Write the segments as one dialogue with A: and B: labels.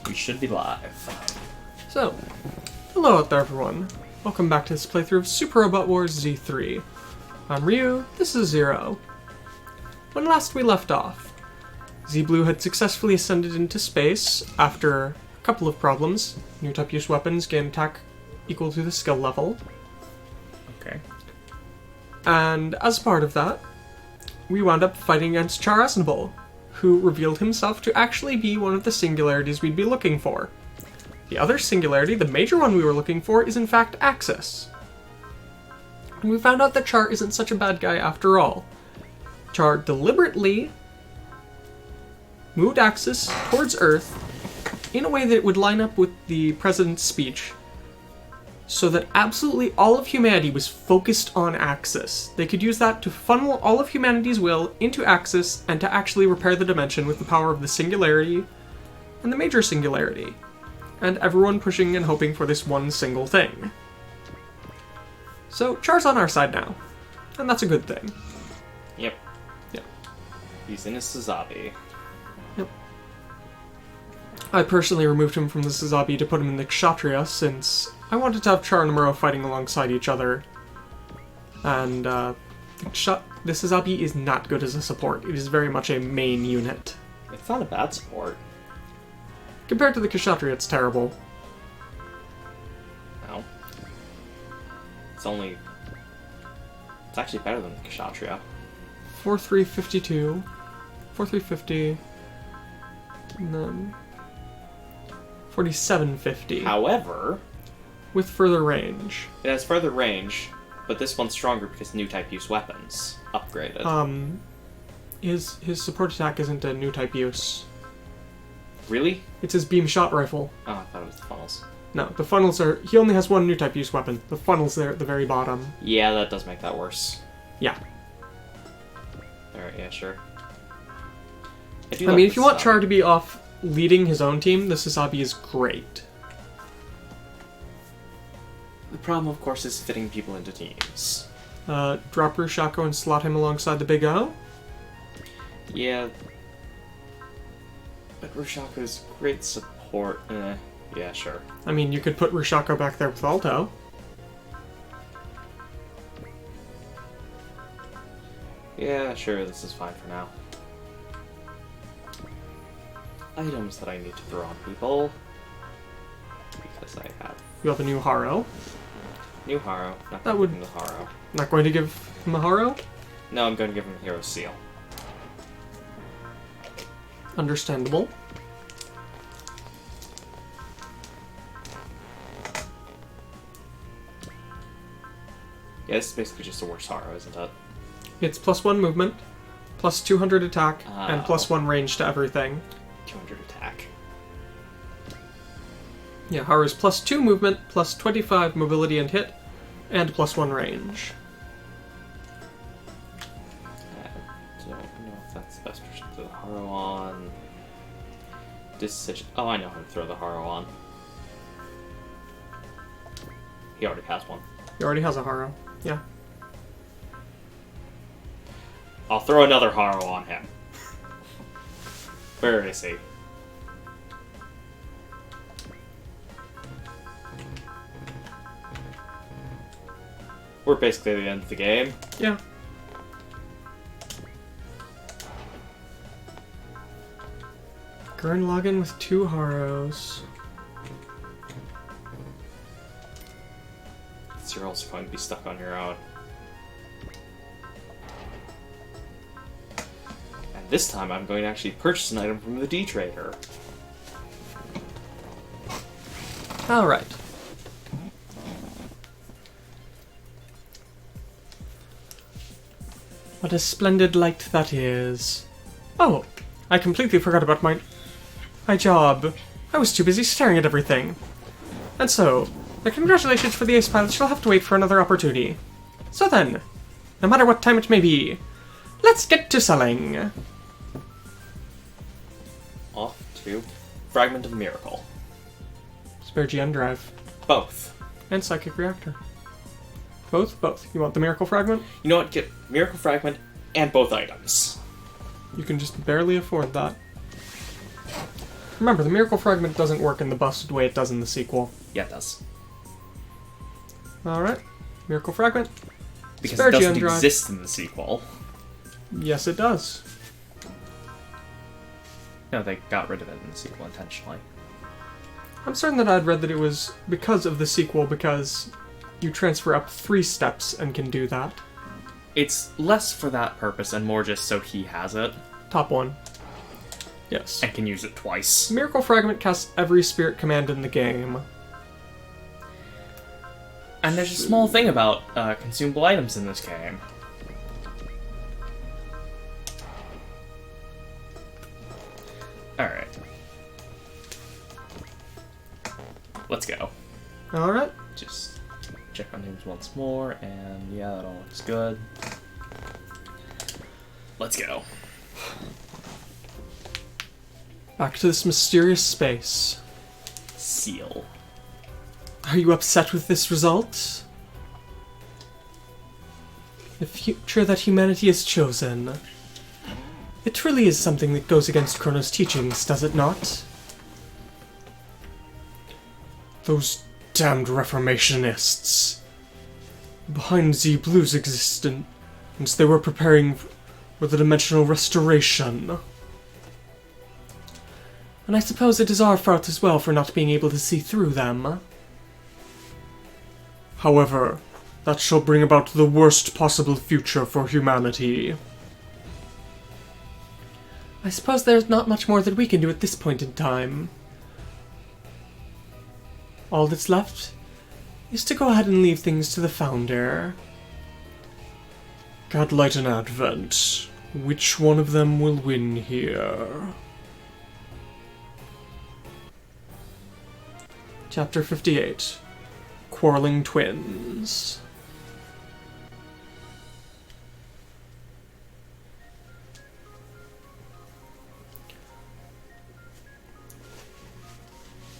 A: We should be live.
B: So, hello out there everyone. Welcome back to this playthrough of Super Robot Wars Z3. I'm Ryu, this is Zero. When last we left off, Z-Blue had successfully ascended into space after a couple of problems. New type use weapons gain attack equal to the skill level.
A: Okay.
B: And as part of that, we wound up fighting against Char Aznable, who revealed himself to actually be one of the singularities we'd be looking for. The other singularity, the major one we were looking for, is in fact Axis. And we found out that Char isn't such a bad guy after all. Char deliberately moved Axis towards Earth in a way that would line up with the president's speech, so that absolutely all of humanity was focused on Axis. They could use that to funnel all of humanity's will into Axis and to actually repair the dimension with the power of the singularity and the major singularity. And everyone pushing and hoping for this one single thing. So Char's on our side now, and that's a good thing.
A: Yep.
B: Yeah.
A: He's in his Suzabi.
B: Yep. I personally removed him from the Suzabi to put him in the Kshatriya, since I wanted to have Char and Amuro fighting alongside each other. And the Suzabi is not good as a support. It is very much a main unit.
A: It's not a bad support.
B: Compared to the Kshatriya, it's terrible.
A: No. It's actually better than the Kshatriya.
B: 4352, 4350, and then 4750.
A: However,
B: with further range.
A: it has further range, but this one's stronger because new type use weapons upgraded.
B: His support attack isn't a new type use.
A: Really?
B: It's his beam shot rifle.
A: Oh, I thought it was the funnels.
B: No, the funnels are... He only has one new type use weapon. The funnel's there at the very bottom.
A: Yeah, that does make that worse.
B: Yeah.
A: Alright, yeah, sure.
B: I mean, if you want Char to be off leading his own team, the Suzabi is great.
A: The problem, of course, is fitting people into teams.
B: Drop Rushako and slot him alongside the Big O?
A: Yeah. But Rushako's great support. Yeah, sure.
B: I mean, you could put Rushako back there with Alto.
A: Yeah, sure, this is fine for now. Items that I need to throw on people. Because I have...
B: You have a new Haro.
A: New Haro. Not
B: That
A: going
B: would-
A: to give him the Haro.
B: Not going to give him a Haro?
A: No, I'm going to give him Hero Seal.
B: Understandable.
A: Yeah, this is basically just a worse Haro, isn't it?
B: It's +1 movement, plus 200 attack, and
A: Oh.
B: +1 range to everything.
A: 200 attack.
B: Yeah, Haru's +2 movement, plus 25 mobility and hit, and +1 range.
A: I don't know if that's the best person to throw the Haro on. Decision. Oh, I know who to throw the Haro on. He already has one.
B: He already has a Haro. Yeah.
A: I'll throw another Haro on him. Where is he? We're basically at the end of the game.
B: Yeah. Gurren Lagann with 2 Haros.
A: You're also going to be stuck on your own. And this time I'm going to actually purchase an item from the D-Trader.
B: Alright. What a splendid light that is. Oh, I completely forgot about my job. I was too busy staring at everything. And so, the congratulations for the ace pilot shall have to wait for another opportunity. So then, no matter what time it may be, let's get to selling.
A: Off to Fragment of Miracle.
B: Spare GN drive.
A: Both.
B: And Psychic Reactor. Both? Both. You want the Miracle Fragment?
A: You know what? Get Miracle Fragment and both items.
B: You can just barely afford that. Remember, the Miracle Fragment doesn't work in the busted way it does in the sequel.
A: Yeah, it does.
B: Alright. Miracle Fragment.
A: Because
B: Spare
A: it doesn't
B: Geodrive.
A: exist in the sequel.
B: Yes, it does.
A: No, they got rid of it in the sequel intentionally.
B: I'm certain that I'd read that it was because of the sequel, because you transfer up 3 steps and can do that.
A: It's less for that purpose and more just so he has it.
B: Top 1. Yes.
A: And can use it twice.
B: Miracle Fragment casts every spirit command in the game.
A: And there's a small thing about consumable items in this game. Alright. Let's go.
B: Alright.
A: Just check on names once more, and yeah, that all looks good. Let's go.
B: Back to this mysterious space.
A: Seal.
B: Are you upset with this result? The future that humanity has chosen. It truly is something that goes against Chrono's teachings, does it not? Those damned reformationists. Behind Z Blue's existence, they were preparing for the dimensional restoration. And I suppose it is our fault as well for not being able to see through them. However, that shall bring about the worst possible future for humanity. I suppose there's not much more that we can do at this point in time. All that's left is to go ahead and leave things to the Founder. Gadlight and Advent. Which one of them will win here? Chapter 58. Quarreling Twins.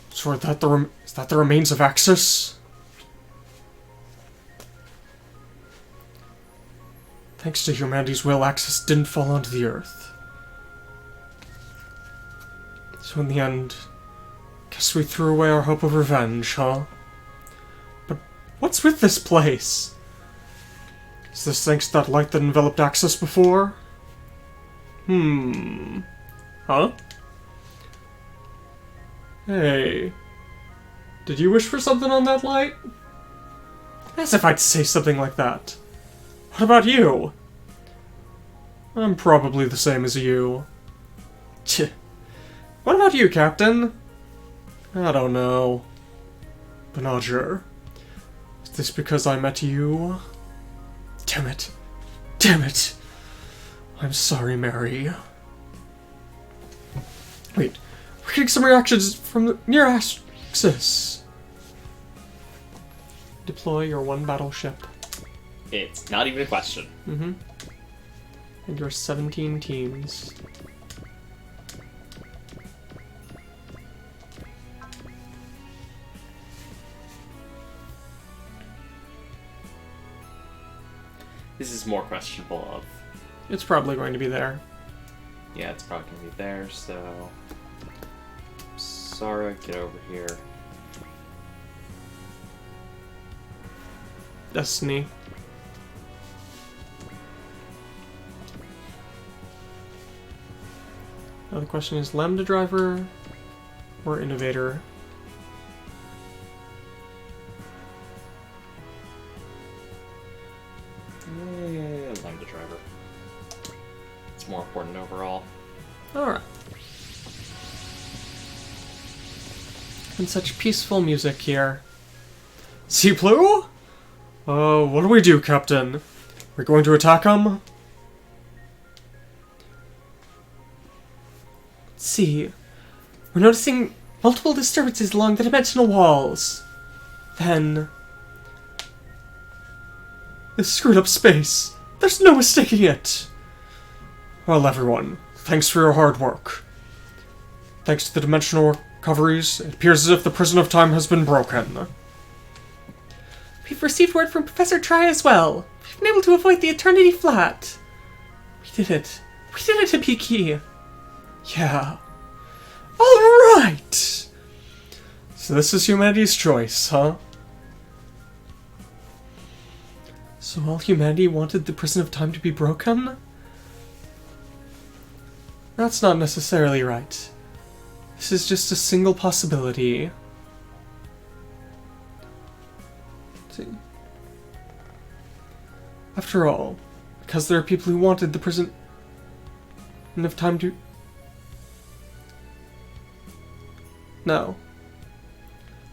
B: So is that the remains of Axis? Thanks to humanity's will, Axis didn't fall onto the Earth. So in the end, guess we threw away our hope of revenge, huh? But what's with this place? Is this thanks to that light that enveloped Axis before? Huh? Hey. Did you wish for something on that light? As if I'd say something like that. What about you? I'm probably the same as you. Tch. What about you, Captain? I don't know. But not sure. Is this because I met you? Damn it. Damn it. I'm sorry, Mary. Wait. We're getting some reactions from the near Axis. Deploy your 1 battleship.
A: It's not even a question.
B: And your 17 teams.
A: This is more questionable of...
B: It's probably going to be there.
A: Yeah, it's probably going to be there, so... Sara, get over here.
B: Destiny. Now the question is Lambda Driver or Innovator?
A: Lambda Driver. It's more important overall.
B: Alright. And such peaceful music here. See, Blue? What do we do, Captain? We're going to attack them? Let's see. We're noticing multiple disturbances along the dimensional walls. Then... this screwed up space. There's no mistaking it. Well, everyone, thanks for your hard work. Thanks to the dimensional recoveries, it appears as if the prison of time has been broken. We've received word from Professor Tri as well. We've been able to avoid the Eternity Flat. We did it. We did it, Hibiki. Yeah. Alright! So this is humanity's choice, huh? So all humanity wanted the prison of time to be broken? That's not necessarily right. This is just a single possibility. Let's see. After all, because there are people who wanted the prison of time to... No.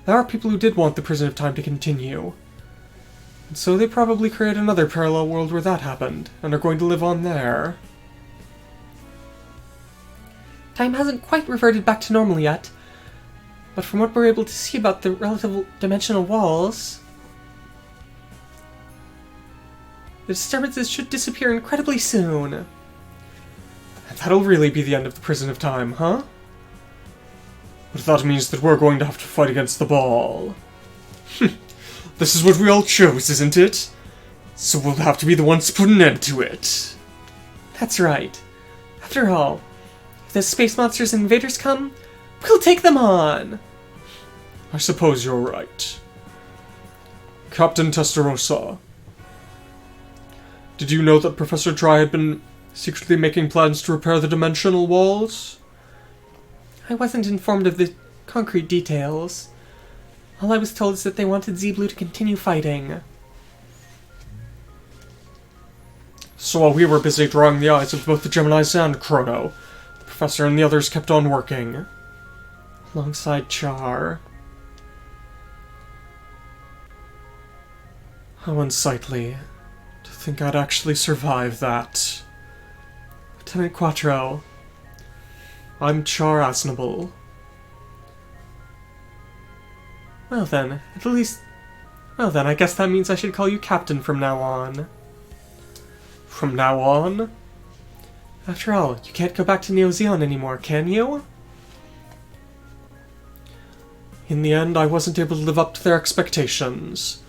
B: There are people who did want the prison of time to continue. And so they probably created another parallel world where that happened, and are going to live on there. Time hasn't quite reverted back to normal yet, but from what we're able to see about the relative dimensional walls, the disturbances should disappear incredibly soon. And that'll really be the end of the prison of time, huh? But that means that we're going to have to fight against the ball. This is what we all chose, isn't it? So we'll have to be the ones to put an end to it. That's right. After all, if the space monsters and invaders come, we'll take them on. I suppose you're right. Captain Testarossa, did you know that Professor Dry had been secretly making plans to repair the dimensional walls? I wasn't informed of the concrete details. All I was told is that they wanted Z-Blue to continue fighting. So while we were busy drawing the eyes of both the Geminis and Chrono, the Professor and the others kept on working. Alongside Char. How unsightly. To think I'd actually survive that. Lieutenant Quattro. I'm Char Aznable. Well then, I guess that means I should call you Captain from now on. From now on? After all, you can't go back to Neo Zeon anymore, can you? In the end, I wasn't able to live up to their expectations.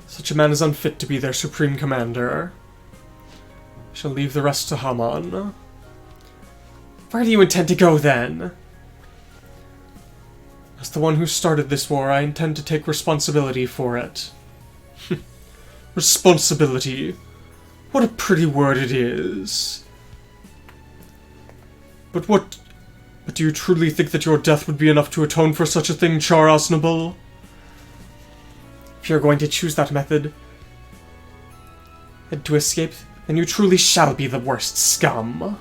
B: Such a man is unfit to be their supreme commander. I shall leave the rest to Haman. Where do you intend to go, then? As the one who started this war, I intend to take responsibility for it. Responsibility. What a pretty word it is. But do you truly think that your death would be enough to atone for such a thing, Char Aznable? If you're going to choose that method, and to escape, then you truly shall be the worst scum.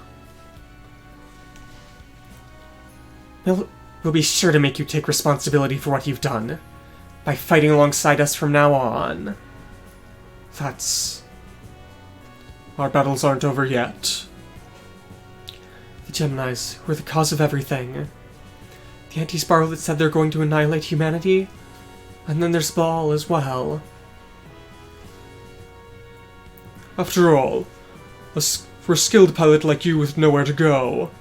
B: We'll be sure to make you take responsibility for what you've done, by fighting alongside us from now on. Our battles aren't over yet. The Geminis were the cause of everything. The anti-spiral that said they're going to annihilate humanity, and then there's Baal as well. After all, for a skilled pilot like you with nowhere to go,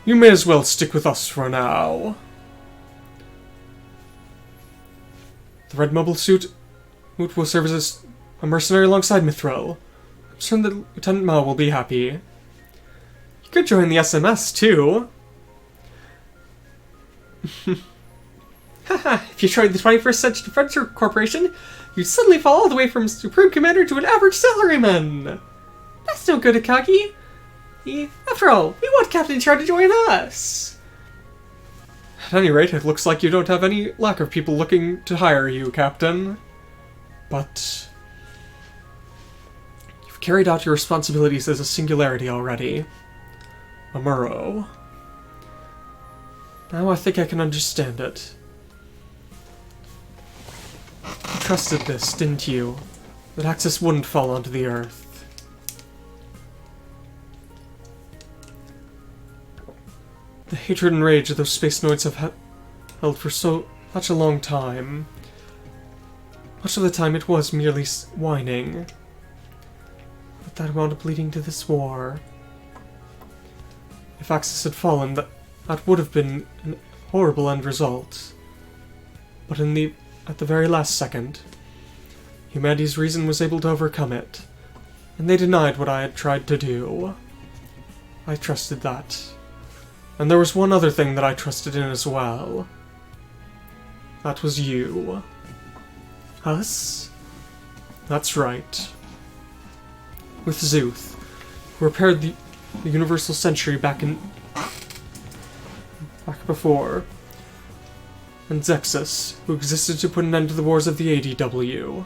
B: you may as well stick with us for now. The red mobile suit will serve as a mercenary alongside Mithril. I'm certain that Lieutenant Mao will be happy. You could join the SMS too. Haha, if you joined the 21st Century Defense Corporation, you'd suddenly fall all the way from Supreme Commander to an average salaryman. That's no good, Akagi. After all, we want Captain Char to join us. At any rate, it looks like you don't have any lack of people looking to hire you, Captain. But you've carried out your responsibilities as a singularity already. Amuro. Now I think I can understand it. You trusted this, didn't you? That Axis wouldn't fall onto the Earth. The hatred and rage those space noids have held for such a long time. Much of the time it was merely whining. But that wound up leading to this war. If Axis had fallen, that would have been a horrible end result. But at the very last second, humanity's reason was able to overcome it, and they denied what I had tried to do. I trusted that. And there was one other thing that I trusted in as well. That was you. Us? That's right. With Zuth, who repaired the Universal Century back before. And Zexus, who existed to put an end to the wars of the ADW.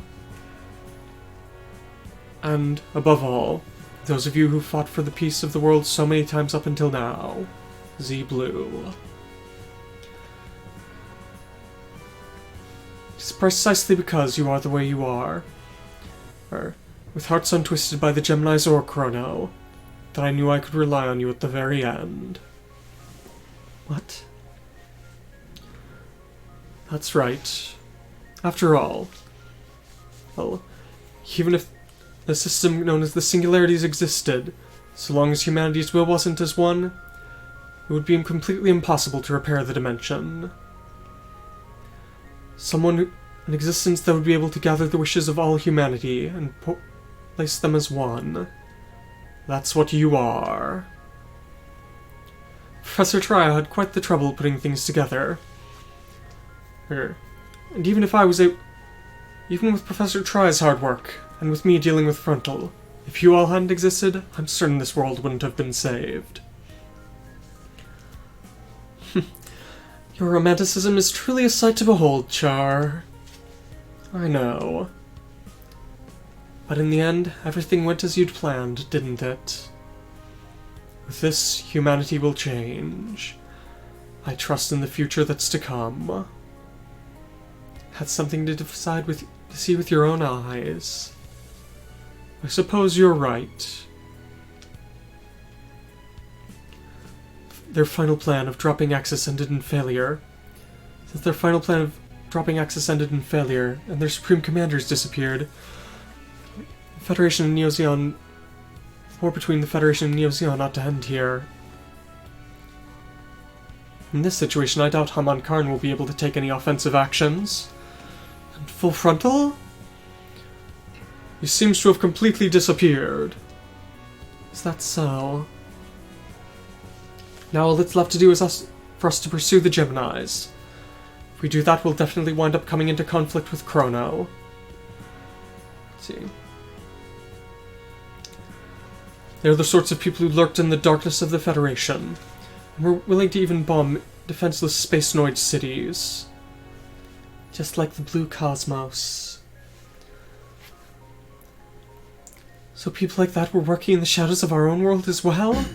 B: And, above all, those of you who fought for the peace of the world so many times up until now. Z-Blue. It's precisely because you are the way you are, or with hearts untwisted by the Geminis or Chrono, that I knew I could rely on you at the very end. What? That's right. After all, well, even if the system known as the Singularities existed, so long as humanity's will wasn't as one, it would be completely impossible to repair the dimension. An existence that would be able to gather the wishes of all humanity and place them as one. That's what you are. Professor Tria had quite the trouble putting things together. And even with Professor Tri's hard work, and with me dealing with Frontal, if you all hadn't existed, I'm certain this world wouldn't have been saved. Your romanticism is truly a sight to behold, Char. I know. But in the end, everything went as you'd planned, didn't it? With this, humanity will change. I trust in the future that's to come. Had something to see with your own eyes. I suppose you're right. Their final plan of dropping Axis ended in failure. Since their final plan of dropping Axis ended in failure, and their Supreme Commanders disappeared, the Federation and Neo-Zeon... war between the Federation and Neo-Zeon ought to end here. In this situation, I doubt Haman Karn will be able to take any offensive actions. And Full Frontal? He seems to have completely disappeared. Is that so? Now all that's left to do is for us to pursue the Geminis. If we do that, we'll definitely wind up coming into conflict with Chrono. Let's see. They're the sorts of people who lurked in the darkness of the Federation, and were willing to even bomb defenseless space-noid cities. Just like the Blue Cosmos. So people like that were working in the shadows of our own world as well?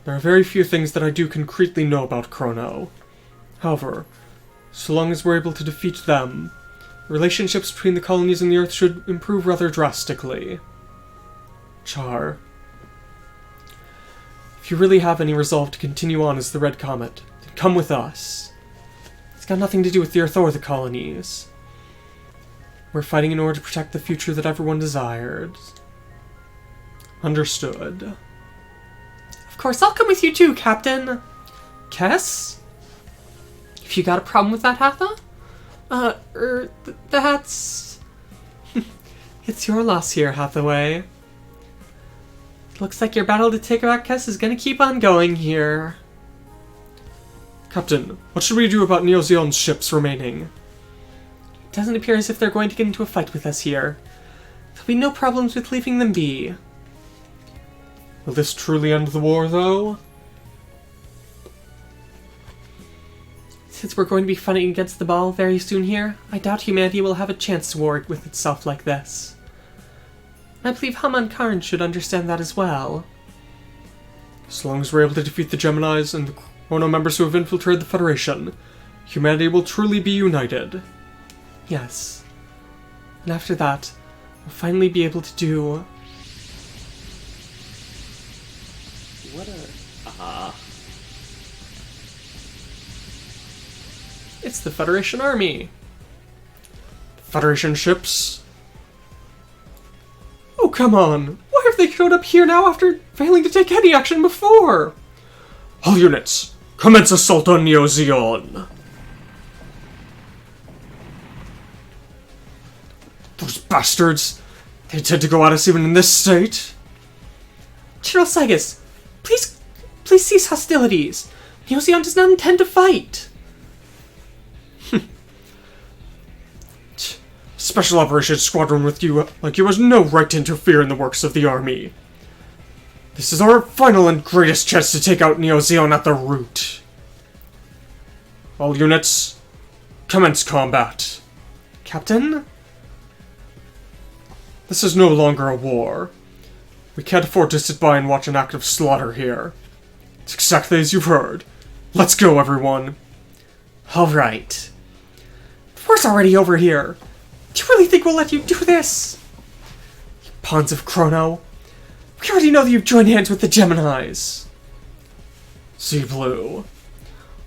B: There are very few things that I do concretely know about Chrono. However, so long as we're able to defeat them, relationships between the colonies and the Earth should improve rather drastically. Char, if you really have any resolve to continue on as the Red Comet, then come with us. It's got nothing to do with the Earth or the colonies. We're fighting in order to protect the future that everyone desired. Understood. Of course, I'll come with you too, Captain. Kess? If you got a problem with that, Hatha? That's... It's your loss here, Hathaway. Looks like your battle to take back Kess is gonna keep on going here.
C: Captain, what should we do about Neo-Zeon's ships remaining?
B: It doesn't appear as if they're going to get into a fight with us here. There'll be no problems with leaving them be.
C: Will this truly end the war, though?
B: Since we're going to be fighting against the Ball very soon here, I doubt humanity will have a chance to war with itself like this. I believe Haman Karn should understand that as well.
C: As long as we're able to defeat the Geminis and the Chrono members who have infiltrated the Federation, humanity will truly be united.
B: Yes. And after that, we'll finally be able to do...
A: What a...
B: It's the Federation Army!
C: Federation ships?
B: Oh, come on! Why have they showed up here now after failing to take any action before?
C: All units, commence assault on Neo-Zeon! Those bastards! They intend to go at us even in this state?
B: General Sagas, please please cease hostilities. Neozeon does not intend to fight.
C: Special Operations Squadron with you like you has no right to interfere in the works of the army. This is our final and greatest chance to take out Neozeon at the root. All units, commence combat.
B: Captain?
C: This is no longer a war. We can't afford to sit by and watch an act of slaughter here. It's exactly as you've heard. Let's go, everyone.
B: Alright. The war's already over here. Do you really think we'll let you do this? You pawns of Chrono. We already know that you've joined hands with the Geminis.
C: Sea Blue.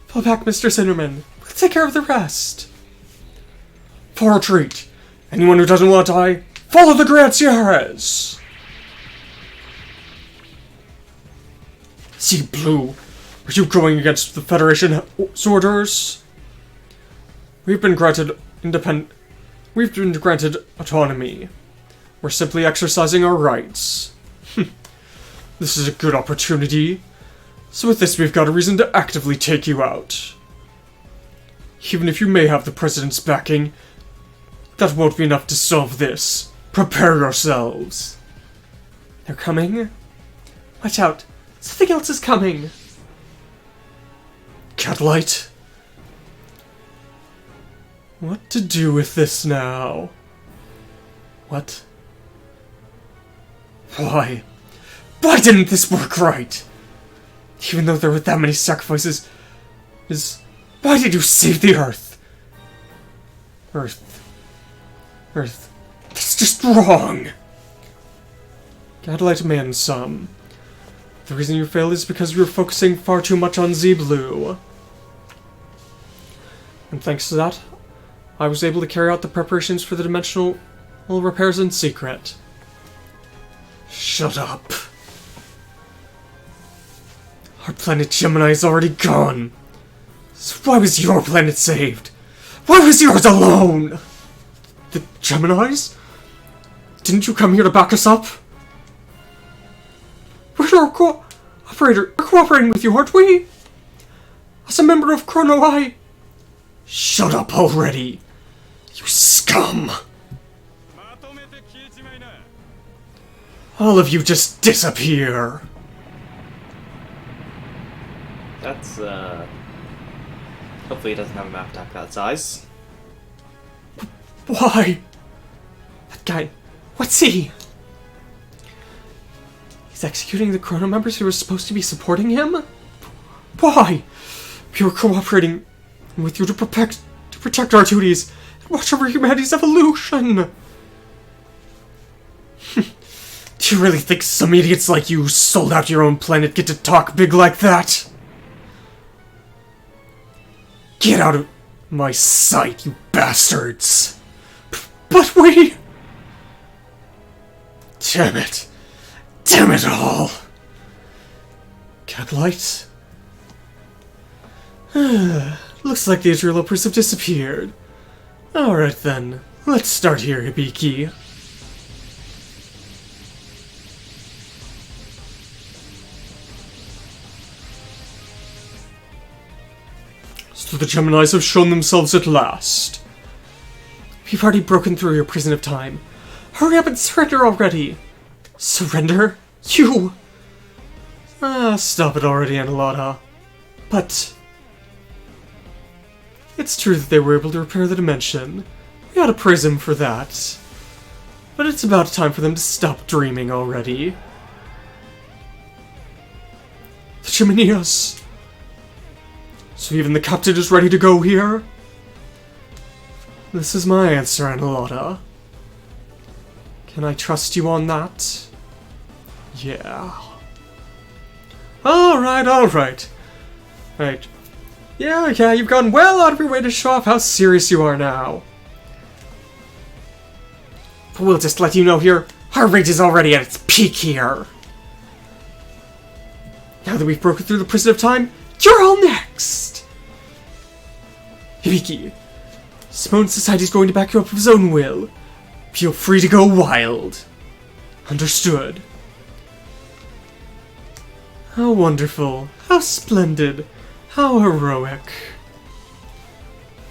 B: Fall back, Mr. Cinderman. We'll take care of the rest.
C: For retreat. Anyone who doesn't want to die, follow the Grand Sierras. Sea Blue, are you going against the Federation's orders? We've been granted autonomy. We're simply exercising our rights. This is a good opportunity. So with this, we've got a reason to actively take you out. Even if you may have the President's backing, that won't be enough to solve this. Prepare yourselves.
B: They're coming? Watch out. Something else is coming.
C: Gadlight? What to do with this now? What? Why? Why didn't this work right? Even though there were that many sacrifices, why did you save the Earth? Earth. That's just wrong! Gadlight man some. The reason you failed is because you were focusing far too much on Z-Blue. And thanks to that, I was able to carry out the preparations for the dimensional repairs in secret. Shut up. Our planet Gemini is already gone. So why was your planet saved? Why was yours alone? The Geminis? Didn't you come here to back us up? We're cooperating with you, aren't we? As a member of Chrono, I... Shut up already, you scum! All of you just disappear!
A: That's, hopefully he doesn't have a map attack that size.
C: Why?
B: That guy, what's he? He's executing the Chrono members who were supposed to be supporting him?
C: Why? We were cooperating with you to protect our duties and watch over humanity's evolution! Do you really think some idiots like you who sold out your own planet get to talk big like that? Get out of my sight, you bastards! But we... Damn it. Damn it all! Gadlight? Looks like the interlopers have disappeared. Alright then, let's start here, Hibiki. So the Geminis have shown themselves at last.
B: We've already broken through your prison of time. Hurry up and surrender already!
C: Surrender? You! Stop it already, Annalada. But... it's true that they were able to repair the dimension. We ought to praise them for that. But it's about time for them to stop dreaming already. The Geminias! So even the captain is ready to go here? This is my answer, Annalada. Can I trust you on that? Yeah. Alright. Right. Yeah, you've gone well out of your way to show off how serious you are now. But we'll just let you know here, our rage is already at its peak here. Now that we've broken through the prison of time, you're all next! Hibiki, Simone Society's going to back you up of his own will. Feel free to go wild. Understood. How wonderful. How splendid. How heroic.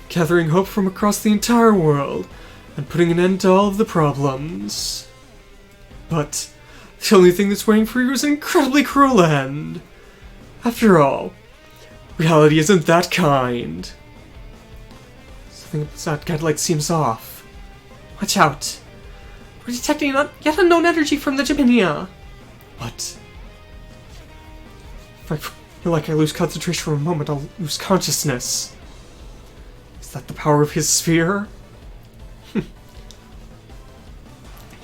C: Gathering hope from across the entire world and putting an end to all of the problems. But the only thing that's waiting for you is an incredibly cruel end. After all, reality isn't that kind. Something about Gadlight seems off. Watch out. We're detecting yet unknown energy from the Gemini. What? If I feel like I lose concentration for a moment, I'll lose consciousness. Is that the power of his sphere?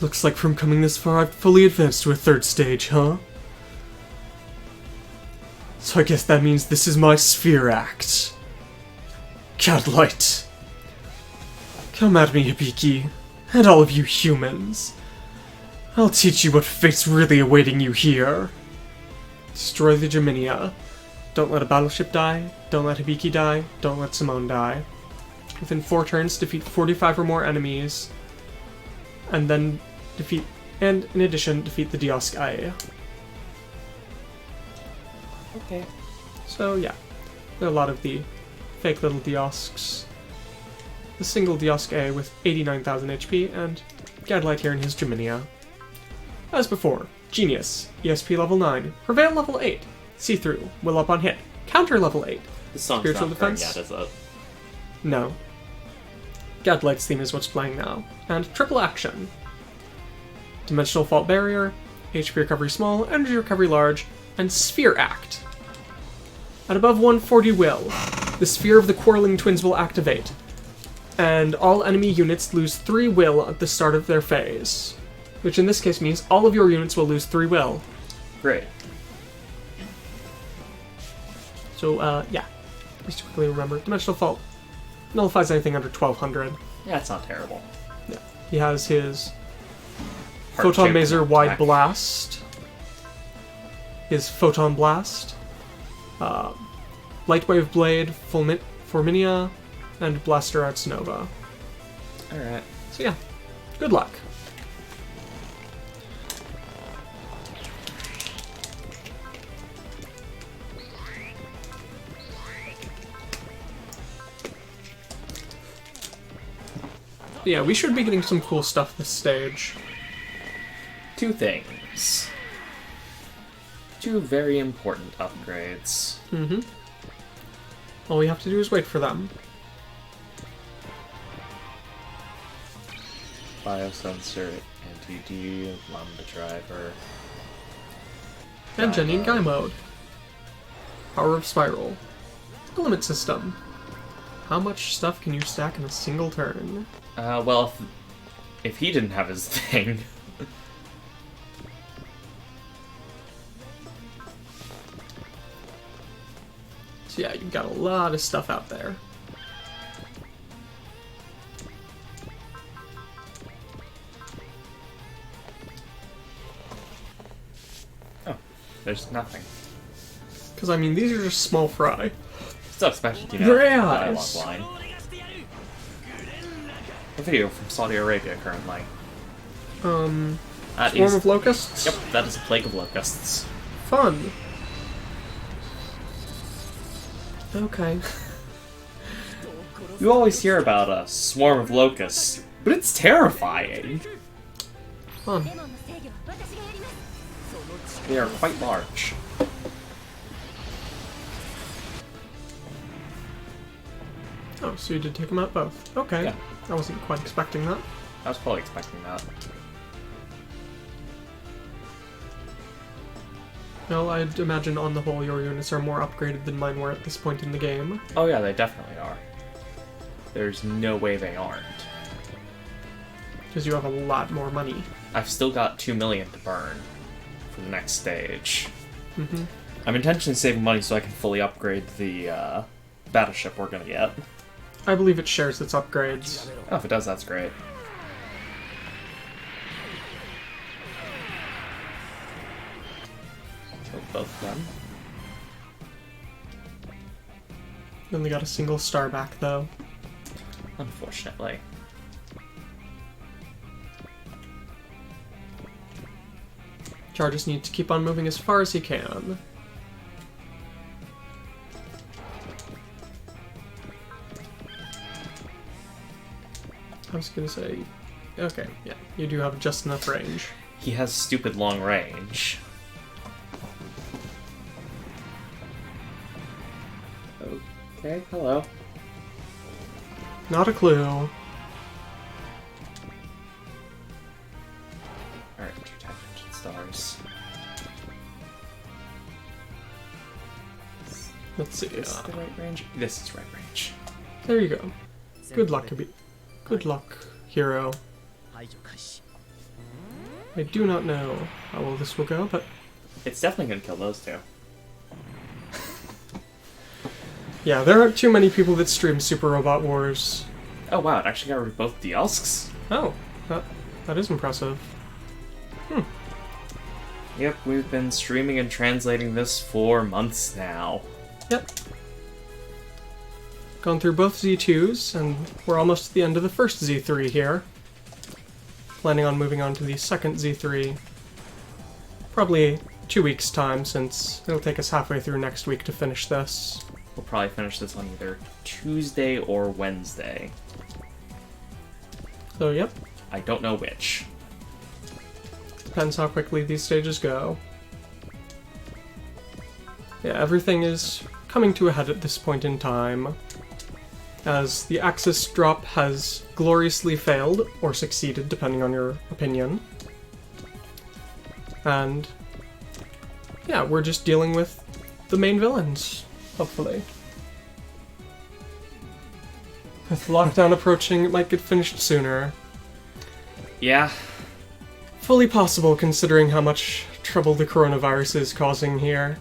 C: Looks like from coming this far, I've fully advanced to a third stage, huh? So I guess that means this is my sphere act. Gadlight. Come at me, Hibiki, and all of you humans. I'll teach you what fate's really awaiting you here. Destroy the Gemini. Don't let a battleship die, don't let Hibiki die, don't let Simone die. Within 4 turns, defeat 45 or more enemies, and then in addition, defeat the Diosk Ai.
A: Okay.
B: So yeah, there are a lot of the fake little Diosks. The single Diosk A with 89,000 HP, and Gadlight here in his Gemini. As before, Genius, ESP level 9, Prevail level 8, See-Through, Will Up on Hit, Counter level 8.
A: The song's
B: Spiritual
A: not playing
B: defense?
A: yet, is it?
B: No. Gadlight's theme is what's playing now. And Triple Action. Dimensional Fault Barrier, HP Recovery Small, Energy Recovery Large, and Sphere Act. At above 140 will, the Sphere of the Quarreling Twins will activate, and all enemy units lose 3 will at the start of their phase. Which in this case means all of your units will lose 3 will.
A: Great.
B: So, yeah. Just to quickly remember, Dimensional Fault nullifies anything under 1200.
A: Yeah, it's not terrible.
B: Yeah. He has his
A: Heart
B: Photon
A: shape
B: Mazer
A: attack.
B: Wide Blast, his Photon Blast, Lightwave Blade, Fulminia, and Blaster Aznable.
A: Alright.
B: So yeah, good luck. Yeah, we should be getting some cool stuff this stage.
A: 2 things. 2 very important upgrades.
B: Mm-hmm. All we have to do is wait for them.
A: Biosensor, NTD, Lambda Driver.
B: And Jenny in Guy mode. Power of Spiral. Element System. How much stuff can you stack in a single turn?
A: Well, if he didn't have his thing...
B: So yeah, you've got a lot of stuff out there.
A: Oh, there's nothing.
B: Because, I mean, these are just small fry.
A: Still expected, you know,
B: Your
A: dialogue
B: AIs.
A: line. A video from Saudi Arabia currently. That
B: Swarm
A: is...
B: of Locusts?
A: Yep, that is a plague of locusts.
B: Fun. Okay.
A: You always hear about a swarm of locusts, but it's terrifying.
B: Fun.
A: They are quite large.
B: Oh, so you did take them out both. Okay.
A: Yeah.
B: I wasn't quite expecting that.
A: I was probably expecting that.
B: Well, I'd imagine on the whole your units are more upgraded than mine were at this point in the game.
A: Oh yeah, they definitely are. There's no way they aren't.
B: Because you have a lot more money.
A: I've still got 2 million to burn for the next stage.
B: Mm-hmm.
A: I'm intentionally saving money so I can fully upgrade the battleship we're gonna get.
B: I believe it shares its upgrades.
A: Oh, if it does, that's great. Kill both of them.
B: Only got a single star back, though.
A: Unfortunately.
B: Char just needs to keep on moving as far as he can. I was gonna say, okay, yeah, you do have just enough range.
A: He has stupid long range. Okay, hello.
B: Not a clue.
A: Alright, 2 tangent stars.
B: Let's see.
A: Is this the right range? This is right range.
B: There you go. Good luck, good luck, hero. I do not know how well this will go, but
A: It's definitely gonna kill those two.
B: yeah, there aren't too many people that stream Super Robot Wars.
A: Oh wow, it actually got rid of both Dialsks.
B: Oh, that is impressive.
A: Yep, we've been streaming and translating this for months now.
B: Yep. Gone through both Z2s, and we're almost at the end of the first Z3 here. Planning on moving on to the second Z3. Probably 2 weeks' time, since it'll take us halfway through next week to finish this.
A: We'll probably finish this on either Tuesday or Wednesday.
B: So, yep.
A: I don't know which.
B: Depends how quickly these stages go. Yeah, everything is coming to a head at this point in time, as the Axis drop has gloriously failed, or succeeded, depending on your opinion. And yeah, we're just dealing with the main villains, hopefully. With lockdown approaching, it might get finished sooner.
A: Yeah,
B: Fully possible considering how much trouble the coronavirus is causing here.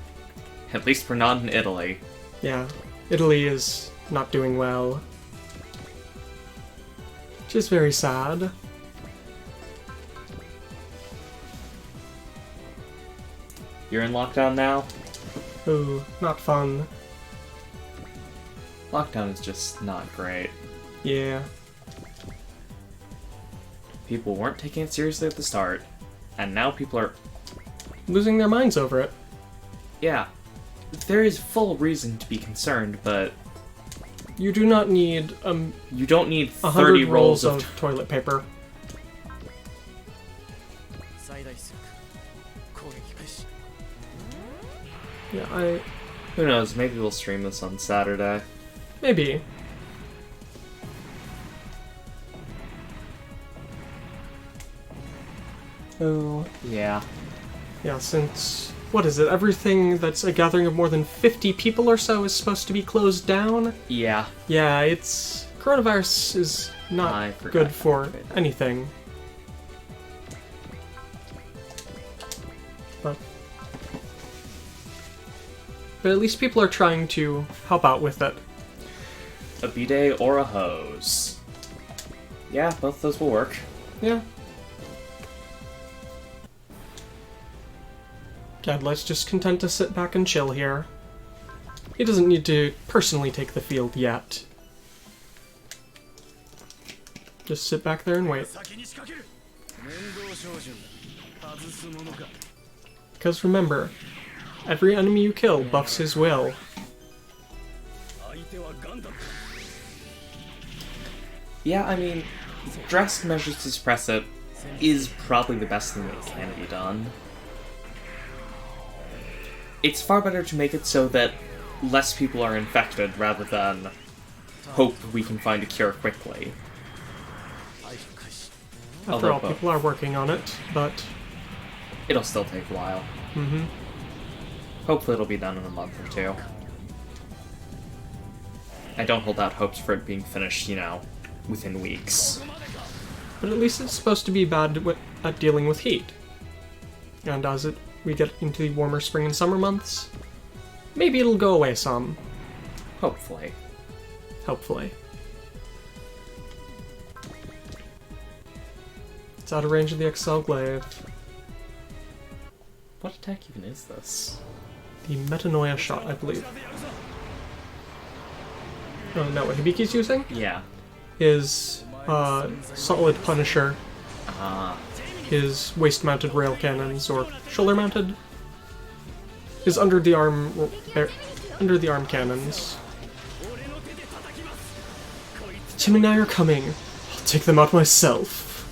A: at least we're not in Italy.
B: Yeah, Italy is not doing well. Which is very sad.
A: You're in lockdown now?
B: Ooh, not fun.
A: Lockdown is just not great.
B: Yeah.
A: People weren't taking it seriously at the start, and now people are...
B: Losing their minds over it.
A: Yeah, there is full reason to be concerned, but
B: You do not need
A: you don't need
B: 100
A: 30
B: rolls
A: rolls of...
B: of toilet paper. Yeah,
A: Who knows, maybe we'll stream this on Saturday.
B: maybe. Oh,
A: Yeah.
B: yeah, since, what is it, everything that's a gathering of more than 50 people or so is supposed to be closed down?
A: Yeah.
B: Yeah, coronavirus is
A: I
B: not
A: forgot
B: good for
A: about it.
B: anything. But at least people are trying to help out with it.
A: A bidet or a hose. Yeah, both those will work.
B: Yeah. Gadlight's just content to sit back and chill here. He doesn't need to personally take the field yet. Just sit back there and wait. Because remember, every enemy you kill buffs his will.
A: Yeah, I mean, drastic measures to suppress it is probably the best thing that can be done. It's far better to make it so that less people are infected rather than hope we can find a cure quickly.
B: After all,
A: Although,
B: people are working on it, but...
A: it'll still take a while.
B: Mm-hmm.
A: Hopefully it'll be done in a month or two. I don't hold out hopes for it being finished, within weeks.
B: But at least it's supposed to be bad at dealing with heat. And as we get into the warmer spring and summer months, maybe it'll go away some.
A: Hopefully.
B: Hopefully. It's out of range of the XL glaive.
A: What attack even is this?
B: The Metanoia shot, I believe. Oh, no, what Hibiki's using
A: Yeah.
B: is solid Punisher, his waist-mounted rail cannons, or shoulder-mounted, his under the arm cannons. The Gemini are coming. I'll take them out myself.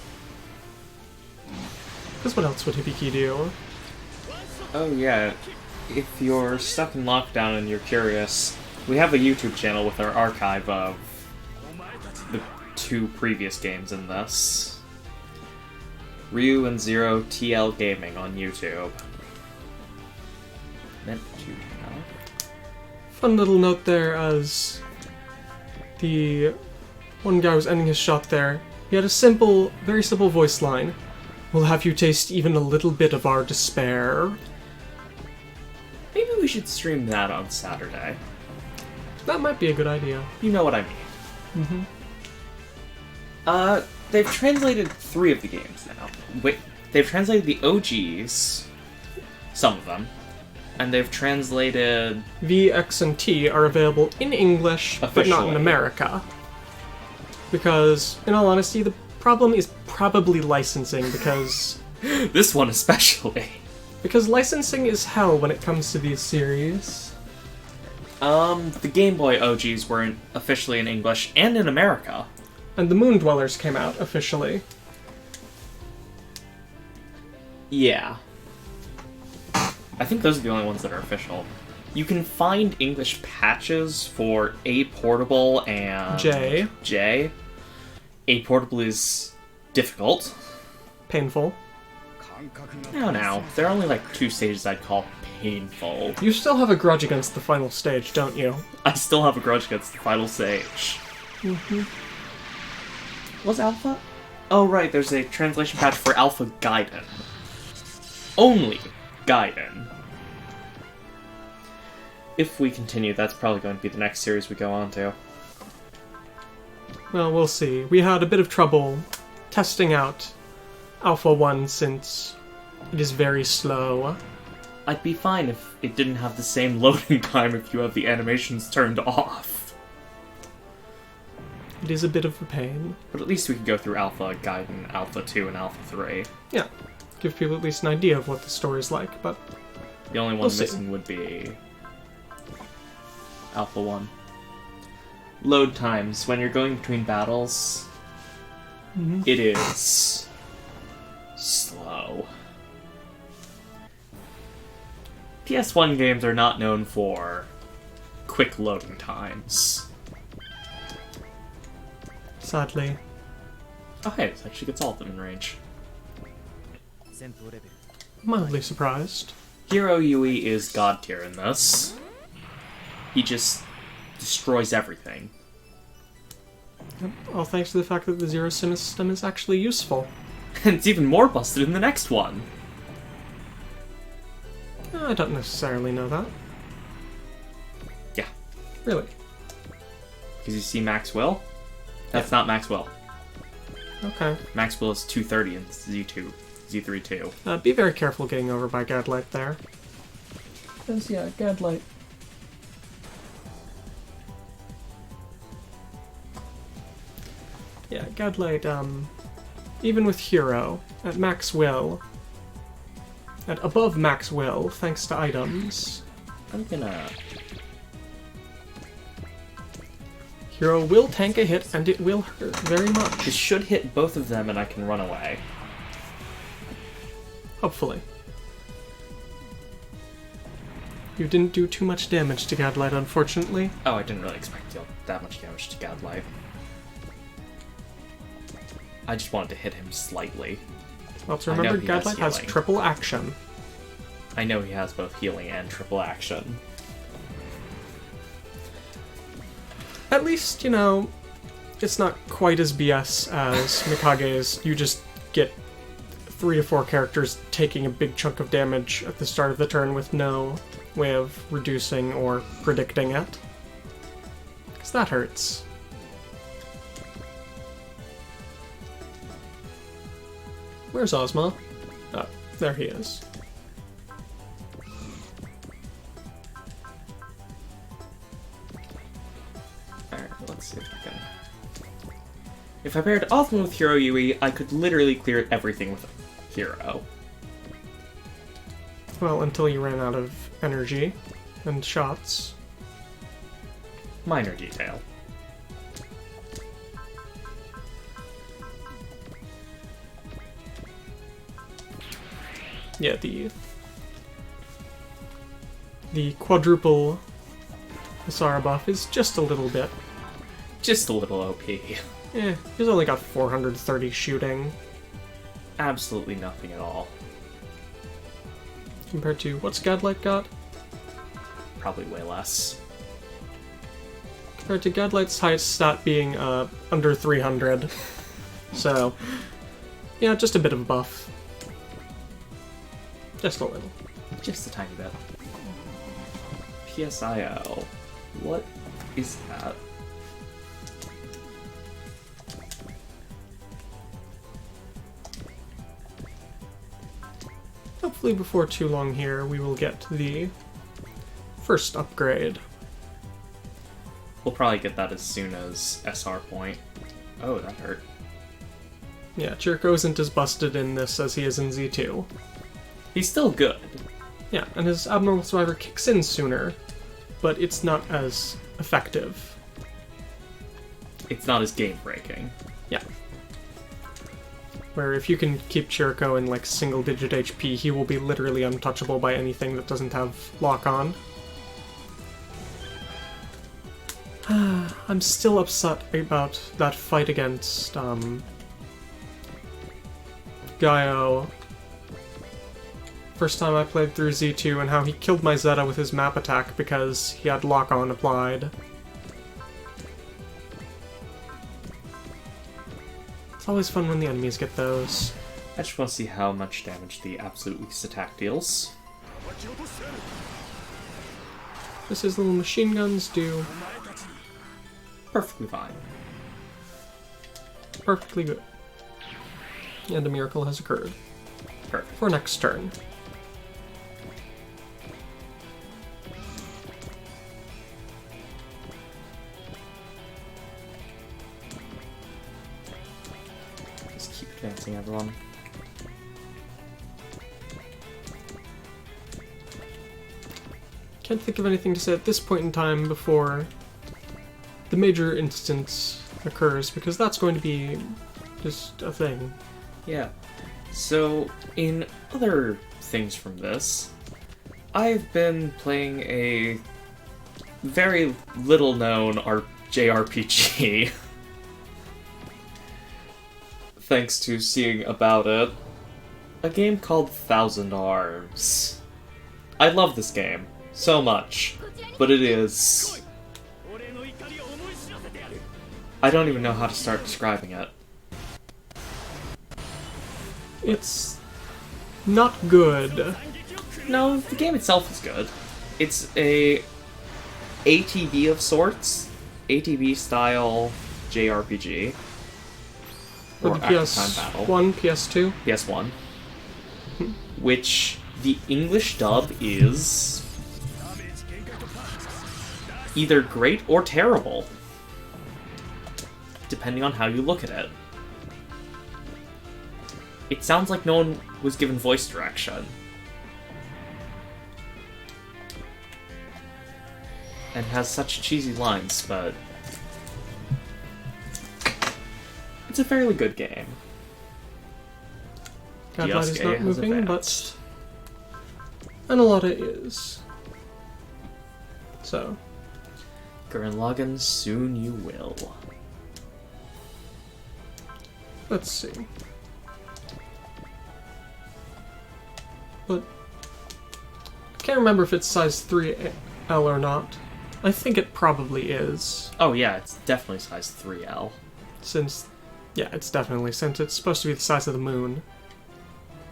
B: Because what else would Hibiki do?
A: Oh yeah, if you're stuck in lockdown and you're curious, we have a YouTube channel with our archive of the 2 previous games in this. Ryu and Zero TL Gaming on YouTube. Meant to know.
B: Fun little note there as the one guy was ending his shot there. He had a simple, very simple voice line. We'll have you taste even a little bit of our despair.
A: Maybe we should stream that on Saturday.
B: That might be a good idea.
A: You know what I mean. They've translated 3 of the games now. Wait, they've translated the OGs, some of them, and they've translated...
B: V, X, and T are available in English, but not in
A: Officially.
B: America. Because, in all honesty, the problem is probably licensing, because
A: This one especially.
B: licensing is hell when it comes to these series.
A: The Game Boy OGs weren't officially in English and in America.
B: And the Moon Dwellers came out officially.
A: Yeah. I think those are the only ones that are official. You can find English patches for A Portable and
B: J.
A: J. A Portable is difficult.
B: Painful.
A: No. There are only like 2 stages I'd call painful.
B: You still have a grudge against the final stage, don't you?
A: I still have a grudge against the final stage. Was Alpha? Oh right, there's a translation patch for Alpha Gaiden. Only Gaiden. If we continue, that's probably going to be the next series we go on to.
B: Well, we'll see. We had a bit of trouble testing out Alpha 1 since it is very slow.
A: I'd be fine if it didn't have the same loading time if you have the animations turned off.
B: It is a bit of a pain.
A: But at least we can go through Alpha Gaiden, Alpha 2, and Alpha 3.
B: Yeah. Give people at least an idea of what the story's like, but
A: The only one
B: We'll see.
A: missing would be Alpha 1. Load times. When you're going between battles, it is slow. PS1 games are not known for quick loading times.
B: sadly.
A: Oh hey, it actually gets all of them in range.
B: Mildly surprised.
A: Hero Yui is god tier in this. He just destroys everything.
B: Yep, all thanks to the fact that the Zero system is actually useful.
A: And it's even more busted in the next one.
B: I don't necessarily know that.
A: Yeah.
B: Really?
A: Because you see Maxwell? That's not Maxwell.
B: Okay.
A: Maxwell is 230 in Z2. Z3 too.
B: Be very careful getting over by Gadlight there. Because, yeah, Gadlight. Yeah, Gadlight, even with Hero, at max will, at above max will, thanks to items,
A: I'm gonna...
B: Hero will tank a hit and it will hurt very much.
A: This should hit both of them and I can run away.
B: Hopefully. You didn't do too much damage to Gadlight, unfortunately.
A: Oh, I didn't really expect to deal that much damage to Gadlight. I just wanted to hit him slightly.
B: Also
A: I know
B: remember,
A: he has
B: Gadlight has
A: healing.
B: triple action.
A: I know he has both healing and triple action.
B: At least, you know, it's not quite as BS as Mikage's. You just get 3 to 4 characters taking a big chunk of damage at the start of the turn with no way of reducing or predicting it. Because that hurts. Where's Ozma? Oh, there he is.
A: Alright, let's see if we can... If I paired Ozma with Hero Yui, I could literally clear everything with Hero.
B: Well, until you ran out of energy and shots.
A: Minor detail.
B: Yeah, the quadruple Asara buff is just a little bit.
A: Just a little OP.
B: He's only got 430 shooting.
A: Absolutely nothing at all.
B: Compared to, what's Gadlight got?
A: Probably way less.
B: Compared to Gadlight's highest stat being under 300. So, yeah, just a bit of a buff. Just a little.
A: Just a tiny bit. PSIL. What is that?
B: Hopefully before too long here, we will get the first upgrade.
A: We'll probably get that as soon as SR point. Oh, that hurt.
B: Yeah, Jigoku isn't as busted in this as he is in Z2.
A: He's still good.
B: Yeah, and his Abnormal Survivor kicks in sooner, but it's not as effective.
A: It's not as game-breaking.
B: Yeah. Where if you can keep Jigoku in like single-digit HP, he will be literally untouchable by anything that doesn't have lock-on. I'm still upset about that fight against, Gaio. First time I played through Z2 and how he killed my Zeta with his map attack because he had lock-on applied. It's always fun when the enemies get those.
A: I just want to see how much damage the absolute least attack deals.
B: This is little machine guns do
A: Perfectly fine.
B: perfectly good. And a miracle has occurred.
A: Perfect.
B: For next turn.
A: Just keep advancing, everyone.
B: Can't think of anything to say at this point in time before the major instance occurs, because that's going to be just a thing.
A: Yeah. So, in other things from this, I've been playing a very little-known JRPG. Thanks to seeing about it. A game called Thousand Arms. I love this game so much, but it is... I don't even know how to start describing it.
B: It's not good.
A: No, the game itself is good. It's a ATV of sorts, ATV style JRPG.
B: For
A: Or
B: the
A: active time battle.
B: PS1, PS2.
A: PS1. Which the English dub is either great or terrible, depending on how you look at it. It sounds like no one was given voice direction. And has such cheesy lines, but it's a fairly good game.
B: Gadlight is
A: Yosuke
B: not
A: has
B: moving,
A: advanced.
B: but Analotta is. So,
A: Gurren Lagann, soon you will.
B: let's see. But I can't remember if it's size 3L or not. I think it probably is,
A: Oh yeah, it's definitely size 3L.
B: since it's definitely, since it's supposed to be the size of the moon.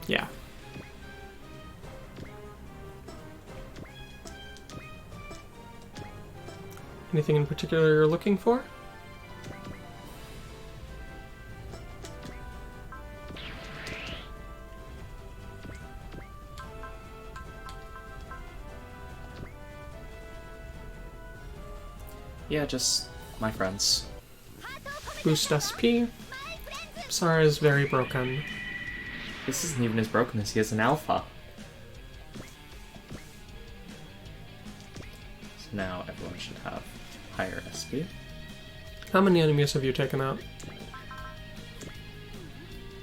B: Yeah. Anything in particular you're looking for?
A: Yeah, just my friends.
B: Boost SP. Sara is very broken.
A: This isn't even as broken as he is an alpha. So now everyone should have higher SP.
B: How many enemies have you taken out?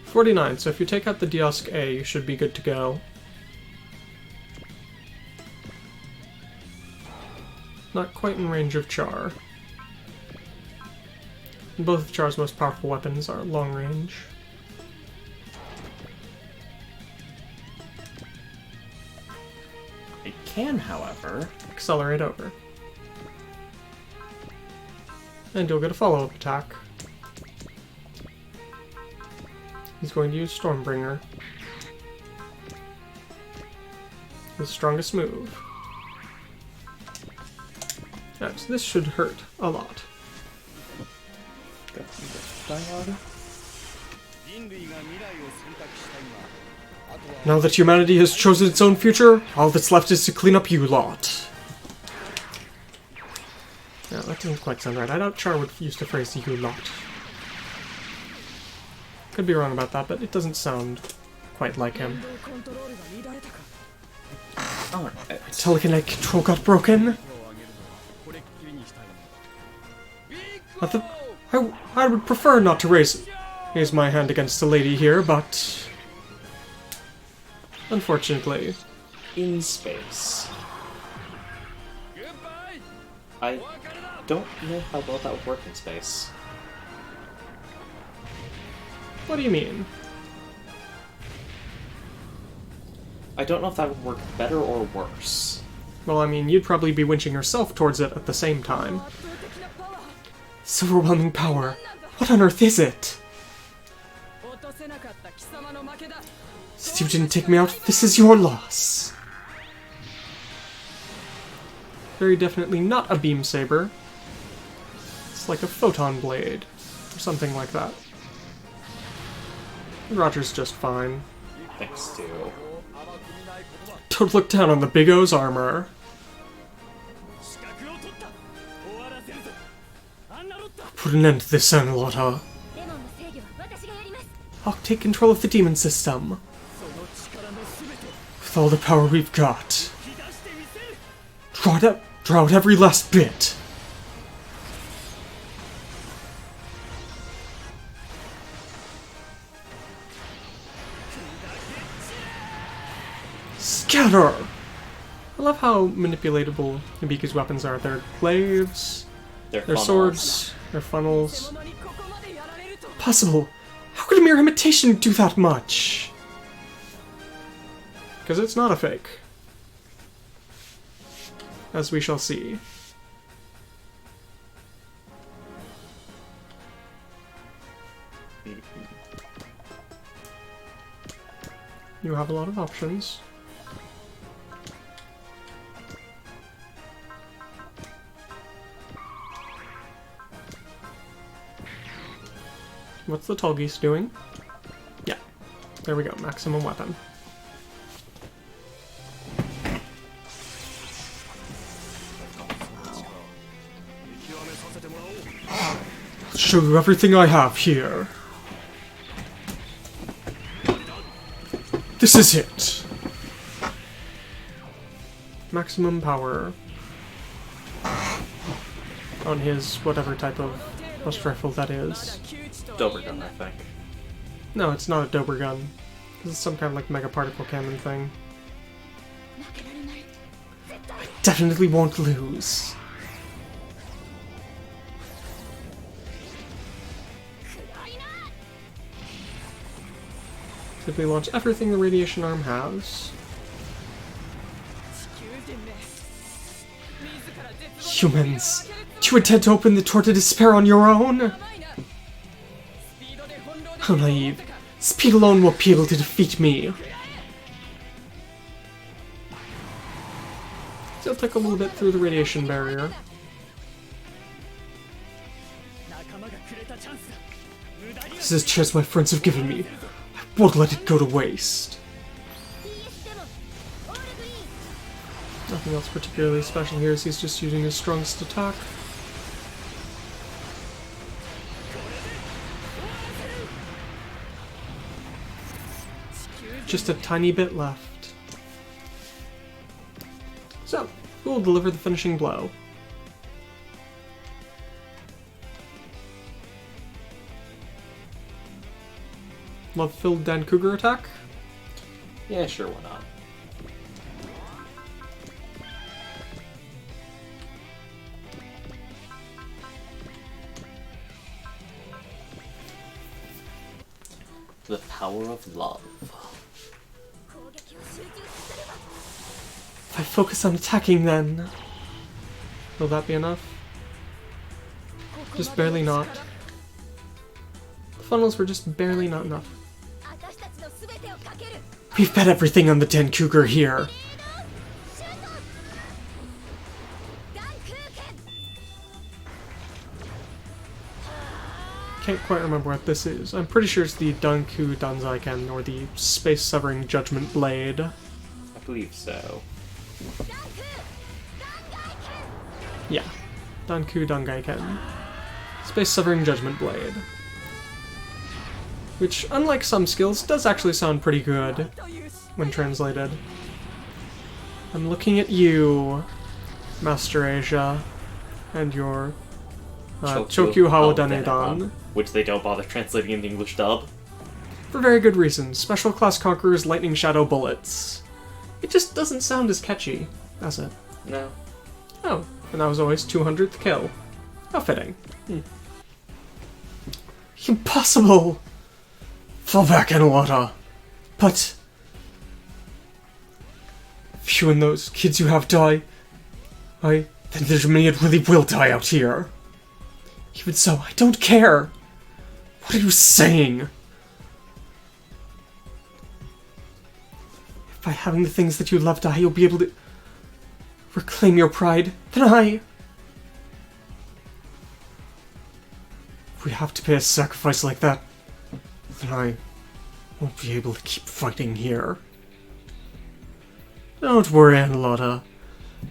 B: 49, so if you take out the Diosk A, you should be good to go. Not quite in range of Char. Both of Char's most powerful weapons are long range.
A: It can, however,
B: Accelerate over. And you'll get a follow-up attack. He's going to use Stormbringer. His strongest move. Yes, this should hurt a lot. Now that humanity has chosen its own future, all that's left is to clean up you lot. Yeah, that doesn't quite sound right. I doubt Char would use the phrase you lot. Could be wrong about that, but it doesn't sound quite like him.
A: oh,
B: Telekinetic control got broken? I would prefer not to raise my hand against the lady here, but... unfortunately.
A: in space. I don't know how well that would work in space.
B: What do you mean?
A: I don't know if that would work better or worse.
B: Well, I mean, you'd probably be winching yourself towards it at the same time. This overwhelming power. What on earth is it? Since you didn't take me out, this is your loss. Very definitely not a beam saber. It's like a photon blade, or something like that. Roger's just fine.
A: Thanks to...
B: Don't look down on the Big O's armor. Put an end to this, Analotta. I'll take control of the demon system. With all the power we've got. Draw out every last bit. Scatter! I love how manipulatable Hibiku's weapons are. They're glaives, their swords, their funnels. Possible! How could a mere imitation do that much? Because it's not a fake. As we shall see. You have a lot of options. What's the tall geese doing? Yeah. There we go. Maximum weapon. I'll show you everything I have here. This is it. Maximum power. On his whatever type of most rifle that is.
A: Dober gun, I think.
B: No, it's not a Dober gun. This is some kind of like mega particle cannon thing. I definitely won't lose. Simply launch everything the radiation arm has. Humans! Do you intend to open the door to despair on your own? How naive. Speed alone will be able to defeat me. Still took a little bit through the radiation barrier. This is a chance my friends have given me. I won't let it go to waste. Nothing else particularly special here as he's just using his strongest attack. Just a tiny bit left. So, who will deliver the finishing blow? Love-filled Dan Cougar attack?
A: Yeah, sure, why not? The power of love.
B: If I focus on attacking, then will that be enough? Just barely not. The funnels were just barely not enough.
C: We've bet everything on the Denkuger here.
B: Can't quite remember what this is. I'm pretty sure it's the Danku Danzaiken, or the Space Severing Judgment Blade.
A: I believe so.
B: Yeah. Danku Dangaiken. Space Severing Judgment Blade. Which, unlike some skills, does actually sound pretty good when translated. I'm looking at you, Master Asia, and your Chokyu Haodanedan.
A: Which they don't bother translating in the English dub.
B: For very good reason. Special Class Conqueror's Lightning Shadow Bullets. It just doesn't sound as catchy, does it?
A: No.
B: Oh, and that was always 200th kill. How fitting.
C: Impossible! Fall back, Anawata. But if you and those kids you have die, then the Gemini really will die out here. Even so, I don't care. What are you saying?
B: If by having the things that you love die, you'll be able to reclaim your pride, then
C: If we have to pay a sacrifice like that, then I won't be able to keep fighting here. Don't worry, Analotta.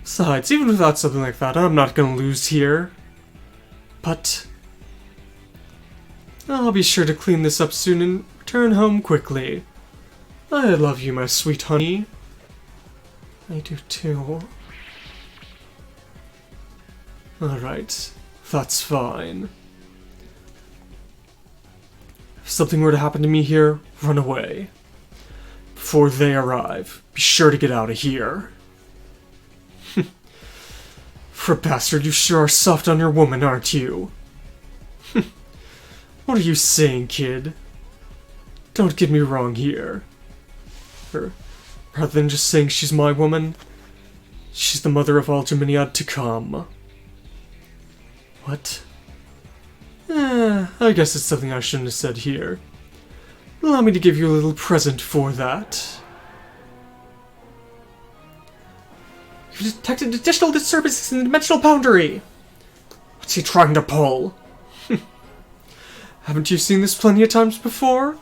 C: Besides, even without something like that, I'm not gonna lose here. But I'll be sure to clean this up soon and return home quickly. I love you, my sweet honey.
B: I do too.
C: Alright, that's fine. If something were to happen to me here, run away. Before they arrive, be sure to get out of here. For a bastard, you sure are soft on your woman, aren't you? What are you saying, kid? Don't get me wrong here. Or, rather than just saying she's my woman, she's the mother of all Gemini to come. What? I guess it's something I shouldn't have said here. Allow me to give you a little present for that.
B: You've detected additional disturbances in the dimensional boundary!
C: What's he trying to pull? Haven't you seen this plenty of times before?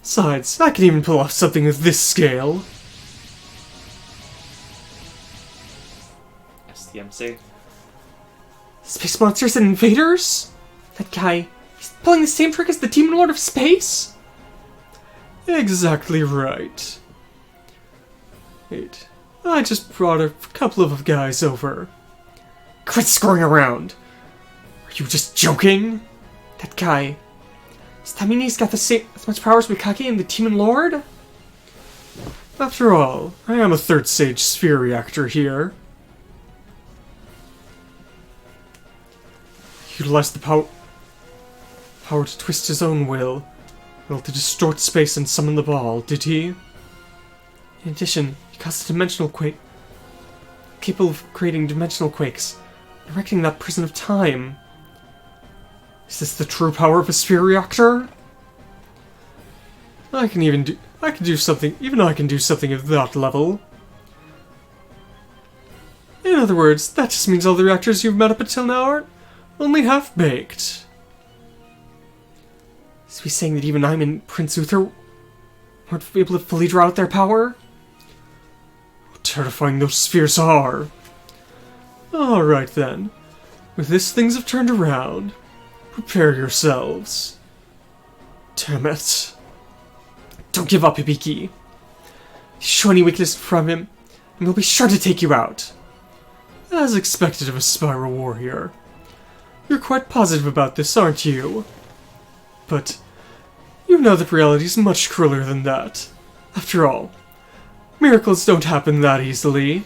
C: Besides, I can even pull off something of this scale.
A: STMC.
B: Space monsters and invaders? That guy, he's pulling the same trick as the Demon Lord of Space?
C: Exactly right. Wait, I just brought a couple of guys over. Quit screwing around! Are you just joking?
B: That guy, does that mean he's got as much power as Mikage and the Demon Lord?
C: After all, I am a third stage sphere reactor here. He utilized the power to twist his own will, to distort space and summon the ball, did he?
B: In addition, he caused a dimensional quake, capable of creating dimensional quakes, erecting that prison of time.
C: Is this the true power of a sphere reactor? I can do something of that level. In other words, that just means all the reactors you've met up until now are only half-baked.
B: Is he saying that even I'm and Prince Uther weren't able to fully draw out their power?
C: How terrifying those spheres are! Alright then. With this, things have turned around. Prepare yourselves. Damn it.
B: Don't give up, Hibiki. Show any weakness from him, and we'll be sure to take you out.
C: As expected of a spiral warrior. You're quite positive about this, aren't you? But you know that reality's much crueler than that. After all, miracles don't happen that easily.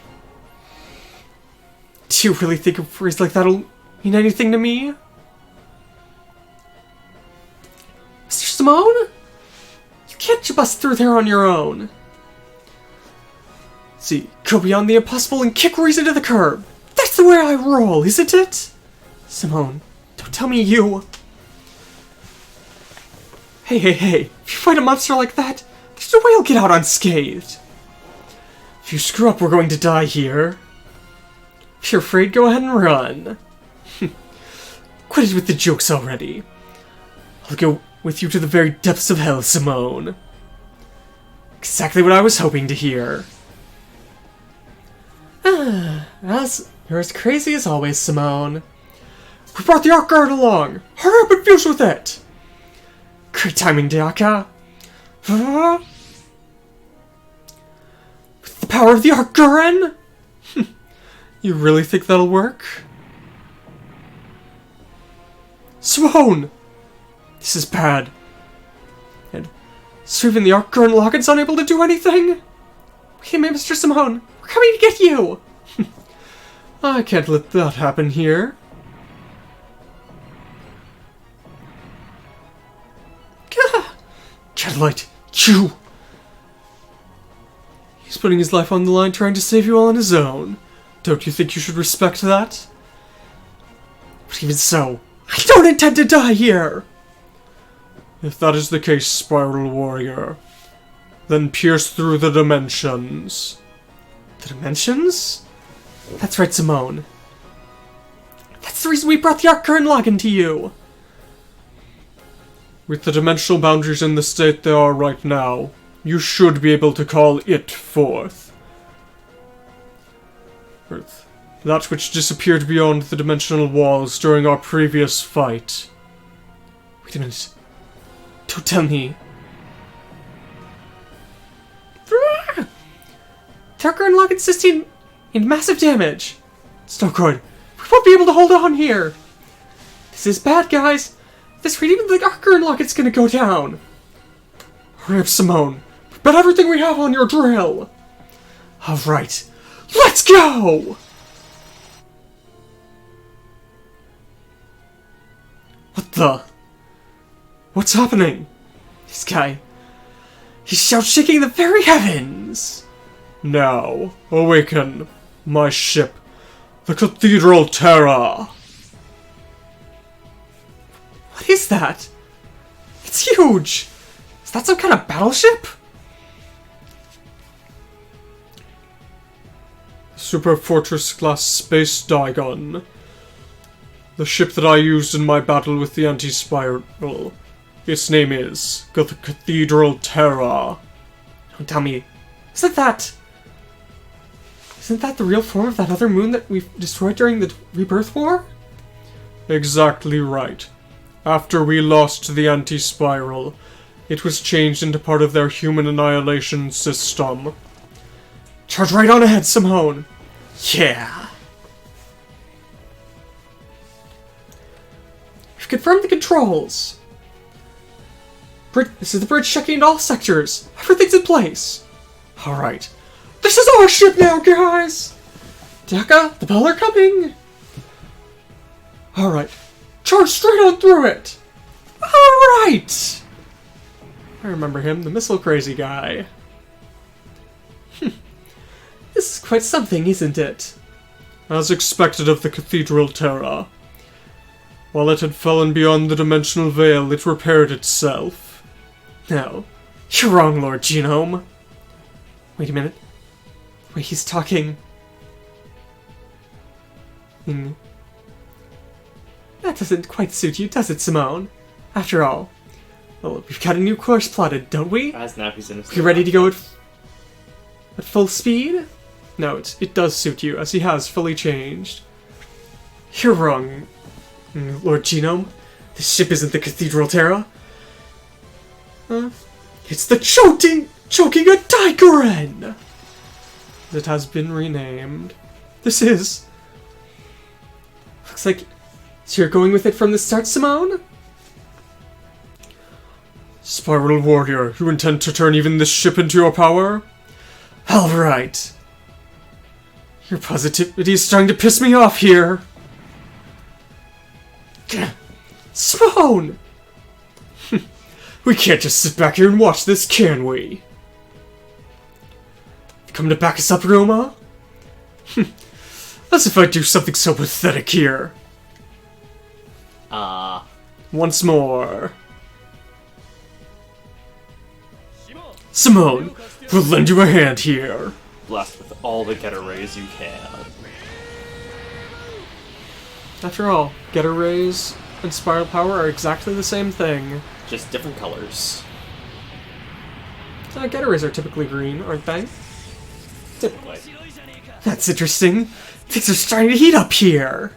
B: Do you really think a phrase like that'll mean anything to me? Mr. Simone? can't you bust through there on your own? See, go beyond the impossible and kick reason to the curb. That's the way I roll, isn't it? Simone, don't tell me you... Hey, if you fight a monster like that, there's no way you'll get out unscathed. If you screw up, we're going to die here. If you're afraid, go ahead and run. Quit it with the jokes already. I'll go with you to the very depths of hell, Simone. Exactly what I was hoping to hear. You're as crazy as always, Simone. We brought the Arc Guard along. Hurry up and fuse with it. Great timing, Deaka. With the power of the Arc Guard. You really think that'll work? Simone! This is bad. And so even the Arc Guard Locket's unable to do anything? Wait a minute, Mr. Simone. We're coming to get you! I can't let that happen here. Gadlight, you! He's putting his life on the line trying to save you all on his own. Don't you think you should respect that? But even so, I don't intend to die here! If that is the case, Spiral Warrior, then pierce through the dimensions. The dimensions? That's right, Simone. That's the reason we brought the Arc Current Login to you! With the dimensional boundaries in the state they are right now, you should be able to call it forth. Earth. That which disappeared beyond the dimensional walls during our previous fight. Wait a minute. Don't tell me. The Arc Current Login sustained massive damage. It's no good. We won't be able to hold on here. This is bad, guys. This rate, even the Arc Current Locket's gonna go down. Hurry up, Simone. Bet everything we have on your drill. Alright. Let's go! What the? What's happening? This guy... He's shaking the very heavens! Now, awaken. My ship. The Cathedral Terra. What is that? It's huge! Is that some kind of battleship? Super Fortress class Space Dagon. The ship that I used in my battle with the Anti-Spiral. Its name is the Cathedral Terra. Don't tell me. Isn't that the real form of that other moon that we destroyed during the Rebirth War? Exactly right. After we lost the Anti-Spiral, it was changed into part of their human annihilation system. Charge right on ahead, Simone! Yeah! We've confirmed the controls! This is the bridge checking into all sectors! Everything's in place! Alright. This is our ship now, guys! Daka, the Bell are coming! Alright. Charge straight on through it! Alright! I remember him, the missile crazy guy. This is quite something, isn't it? As expected of the Cathedral Terra. While it had fallen beyond the dimensional veil, it repaired itself. No, you're wrong, Lord Genome. Wait a minute. Wait, he's talking... That doesn't quite suit you, does it, Simone? After all, well, we've got a new course plotted, don't we? You ready to go at full speed? No, it does suit you, as he has fully changed. You're wrong, Lord Genome. This ship isn't the Cathedral Terra. It's the choking Daiguren! It has been renamed. This is... Looks like... So you're going with it from the start, Simone? Spiral Warrior, you intend to turn even this ship into your power? Alright. Your positivity is starting to piss me off here. Simone!
C: We can't just sit back here and watch this, can we? Come to back us up, Roma? As if I'd do something so pathetic here. Once more. Simone, we'll lend you a hand here.
A: Blast with all the getter rays you can.
B: After all, getter rays and spiral power are exactly the same thing.
A: Just different colors.
B: Getter rays are typically green, aren't they?
A: Typically.
C: That's interesting. Things are starting to heat up here.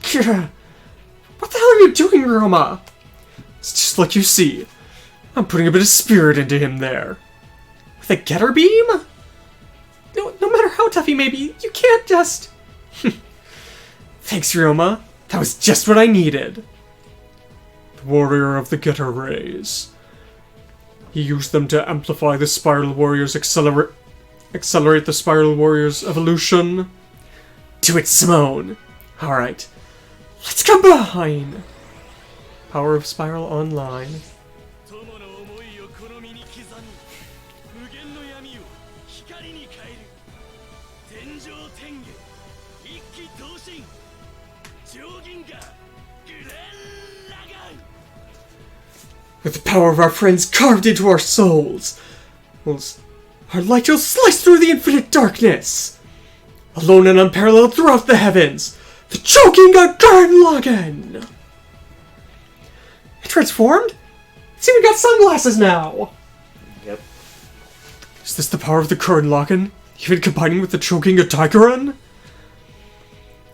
B: What the hell are you doing, Roma?
C: It's just like you see. I'm putting a bit of spirit into him there.
B: With a getter beam? No matter how tough he may be, you can't just...
C: Thanks, Roma. That was just what I needed. The warrior of the getter rays. He used them to amplify the Spiral Warrior's accelerate the Spiral Warrior's evolution. Do it, Simone. Alright. Let's combine!
B: Power of Spiral online.
C: With the power of our friends carved into our souls, our light will slice through the infinite darkness. Alone and unparalleled throughout the heavens, the choking Gurren
B: It transformed? It's even got sunglasses now!
A: Yep.
C: Is this the power of the Gurren even combining with the choking Gurren?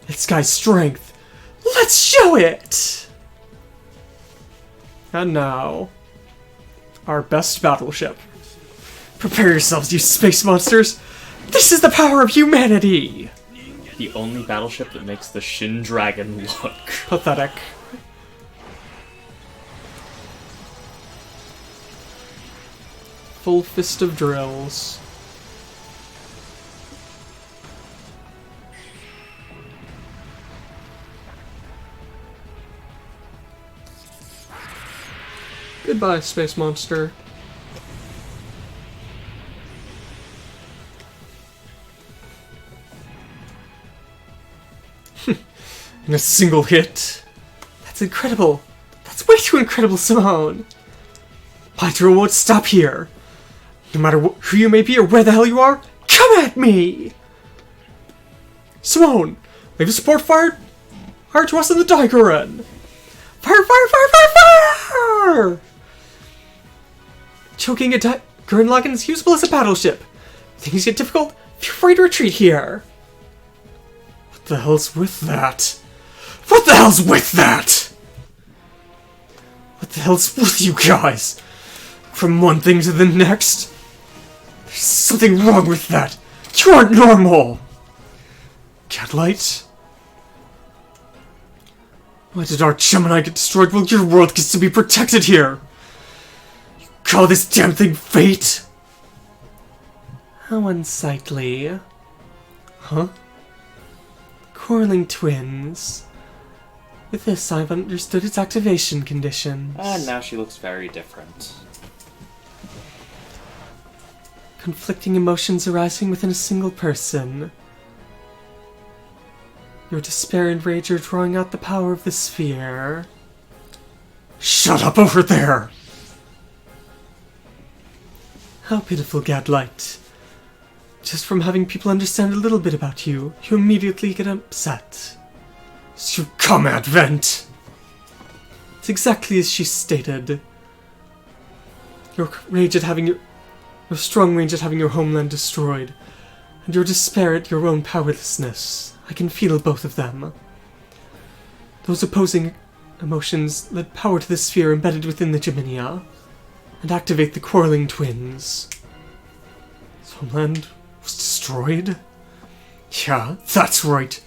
C: It's Sky's strength. Let's show it!
B: And now, our best battleship.
C: Prepare yourselves, you space monsters! This is the power of humanity!
A: The only battleship that makes the Shin Dragon look
B: Pathetic. Full fist of drills. Goodbye, space monster.
C: In a single hit.
B: That's incredible. That's way too incredible, Simone.
C: Hydro won't stop here. No matter who you may be or where the hell you are, come at me! Simone, leave a support fire to us in the Daiguren.
B: Fire, fire, fire, fire, fire! Choking a Gurren Lagann is usable as a battleship. Things get difficult, feel free to retreat here.
C: What the hell's with that? What the hell's with that? What the hell's with you guys? From one thing to the next? There's something wrong with that. You aren't normal. Gadlight? Why did our Gemini get destroyed while your world gets to be protected here? You call this damn thing fate?
B: How unsightly.
C: Huh?
B: Quarreling twins. With this, I've understood its activation conditions.
A: And now she looks very different.
B: Conflicting emotions arising within a single person. Your despair and rage are drawing out the power of the sphere.
C: Shut up over there!
B: How pitiful, Gadlight. Just from having people understand a little bit about you, you immediately get upset.
C: It's your command vent!
B: It's exactly as she stated. Your strong rage at having your homeland destroyed, and your despair at your own powerlessness. I can feel both of them. Those opposing emotions lend power to the sphere embedded within the Gemini, and activate the quarreling twins.
C: His homeland was destroyed? Yeah, that's right.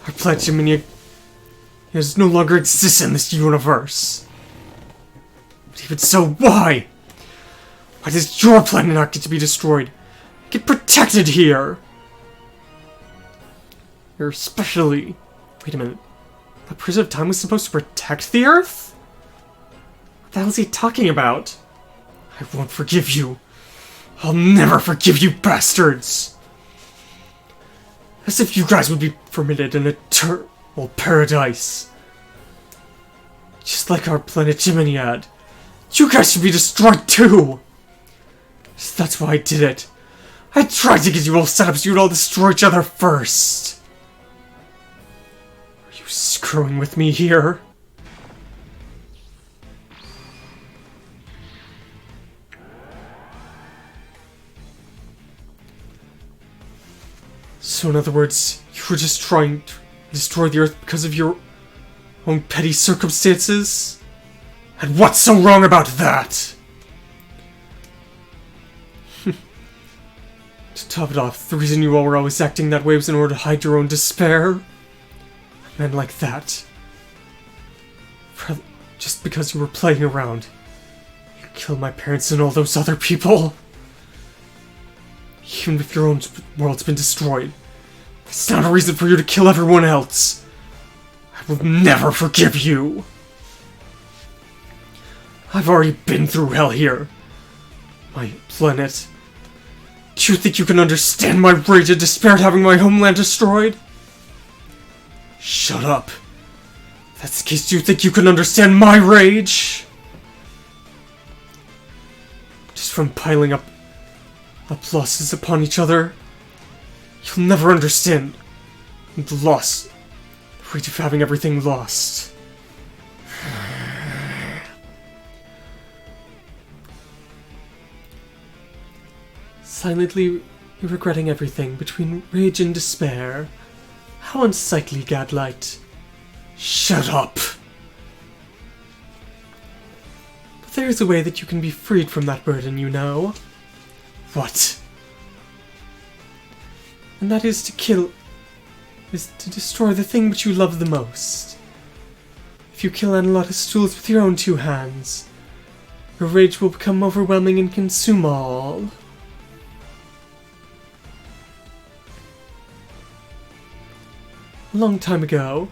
C: Our planet Gemini no longer exists in this universe. But even so, why? Why does your planet not get to be destroyed? Get protected here!
B: You're especially... Wait a minute. The Prison of Time was supposed to protect the Earth?
C: the hell's he talking about? I won't forgive you. I'll never forgive you bastards! As if you guys would be permitted an eternal paradise. Just like our planet Gemini had. You guys should be destroyed too! So that's why I did it. I tried to get you all set up so you'd all destroy each other first. Are you screwing with me here? So in other words, you were just trying to destroy the Earth because of your own petty circumstances? And what's so wrong about that? To top it off, the reason you all were always acting that way was in order to hide your own despair? Men like that. Just because you were playing around. You killed my parents and all those other people. Even if your own world's been destroyed, it's not a reason for you to kill everyone else. I will never forgive you. I've already been through hell here. My planet. Do you think you can understand my rage and despair at having my homeland destroyed? Shut up. If that's the case, do you think you can understand my rage? Just from piling up losses upon each other, you'll never understand the loss, the rage of having everything lost. Silently regretting everything between rage and despair. How unsightly, Gadlight. Shut up! But there is a way that you can be freed from that burden, you know. What? And that is to destroy the thing which you love the most. If you kill Analotus with your own two hands, your rage will become overwhelming and consume all. A long time ago,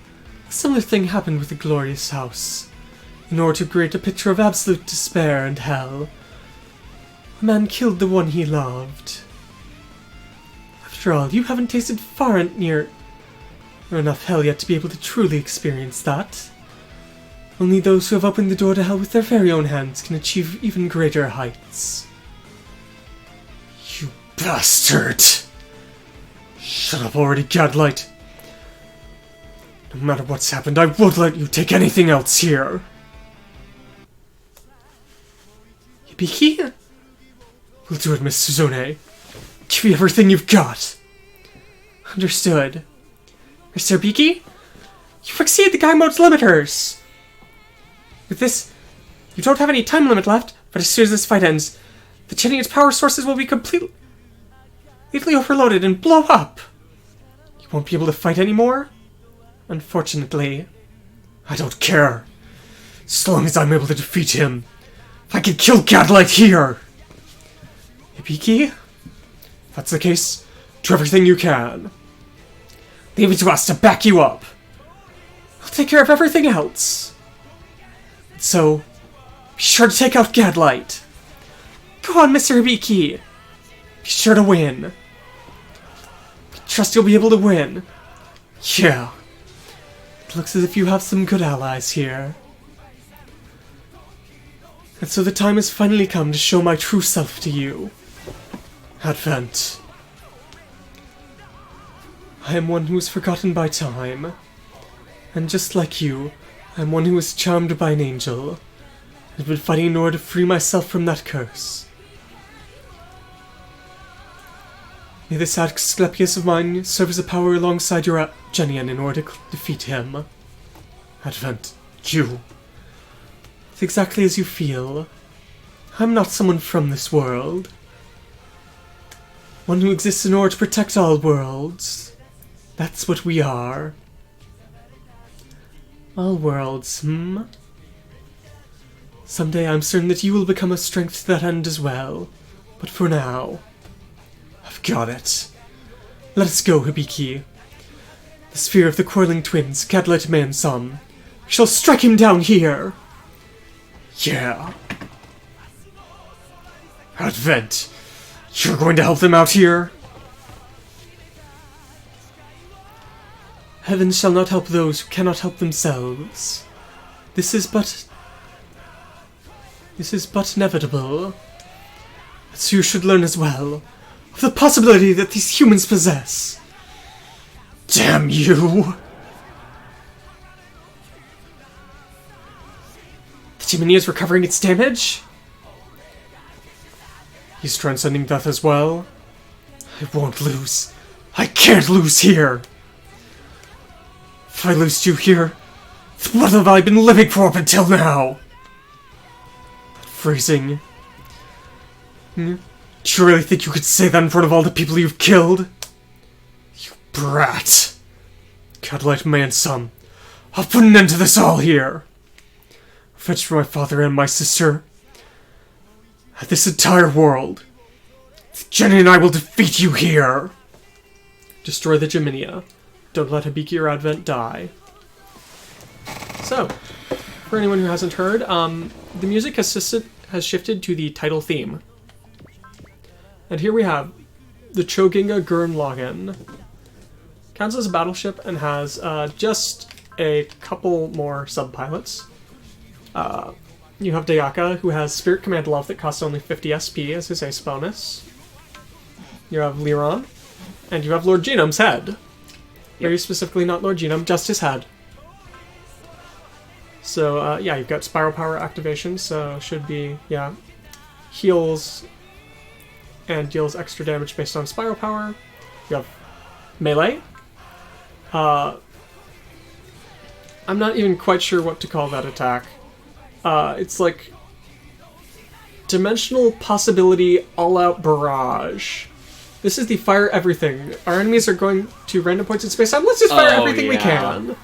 C: a similar thing happened with the Glorious House. In order to create a picture of absolute despair and hell, a man killed the one he loved. After all, you haven't tasted far near enough hell yet to be able to truly experience that. Only those who have opened the door to hell with their very own hands can achieve even greater heights. You bastard! Shut up already, Gadlight! No matter what's happened, I won't let you take anything else here! Hibiki? We'll do it, Miss Suzune. Give me everything you've got! Understood. Mr. Biki? You've exceeded the Guy Mode's limiters! With this, you don't have any time limit left, but as soon as this fight ends, the Chinese power sources will be completely overloaded and blow up! You won't be able to fight anymore? Unfortunately. I don't care. As long as I'm able to defeat him. If I can kill Gadlight here! Hibiki? If that's the case, do everything you can. Leave it to us to back you up. I'll take care of everything else. So, be sure to take out Gadlight. Go on, Mr. Hibiki. Be sure to win. Trust you'll be able to win. Yeah. It looks as if you have some good allies here. And so the time has finally come to show my true self to you. Advent. I am one who is forgotten by time. And just like you, I am one who was charmed by an angel, and have been fighting in order to free myself from that curse. May this Asclepius of mine serve as a power alongside your Genian in order to defeat him. Advent, you. It's exactly as you feel. I'm not someone from this world. One who exists in order to protect all worlds. That's what we are. All worlds, Someday I'm certain that you will become a strength to that end as well. But for now, I've got it. Let us go, Hibiki. The sphere of the quarreling twins, Gadlight Man Son. We shall strike him down here! Yeah. Advent, you're going to help them out here?
B: Heaven shall not help those who cannot help themselves. This is but inevitable. So you should learn as well of the possibility that these humans possess.
C: Damn you!
B: The Gemini is recovering its damage?
C: He's transcending death as well. I won't lose. I can't lose here! If I lose to you here, what have I been living for up until now? Freezing. Do you really think you could say that in front of all the people you've killed? You brat. Gadlight man-son, I'll put an end to this all here. Revenge for my father and my sister. And this entire world. Jenny and I will defeat you here.
B: Destroy the Gemini. Don't let Hibiki or Advent die. So, for anyone who hasn't heard, the music has shifted to the title theme. And here we have the Choginga Gurren Lagann. Counts as a battleship and has just a couple more sub-pilots. You have Dayaka, who has Spirit Command Love that costs only 50 SP as his ace bonus. You have Liron, and you have Lord Genome's head. Very specifically not Lord Genome, just his head. So, yeah, you've got Spiral Power activation, so should be, yeah, heals and deals extra damage based on Spiral Power. You have Melee. I'm not even quite sure what to call that attack. It's like Dimensional Possibility All-Out Barrage. This is the fire everything. Our enemies are going to random points in space-time. Let's just fire everything we can.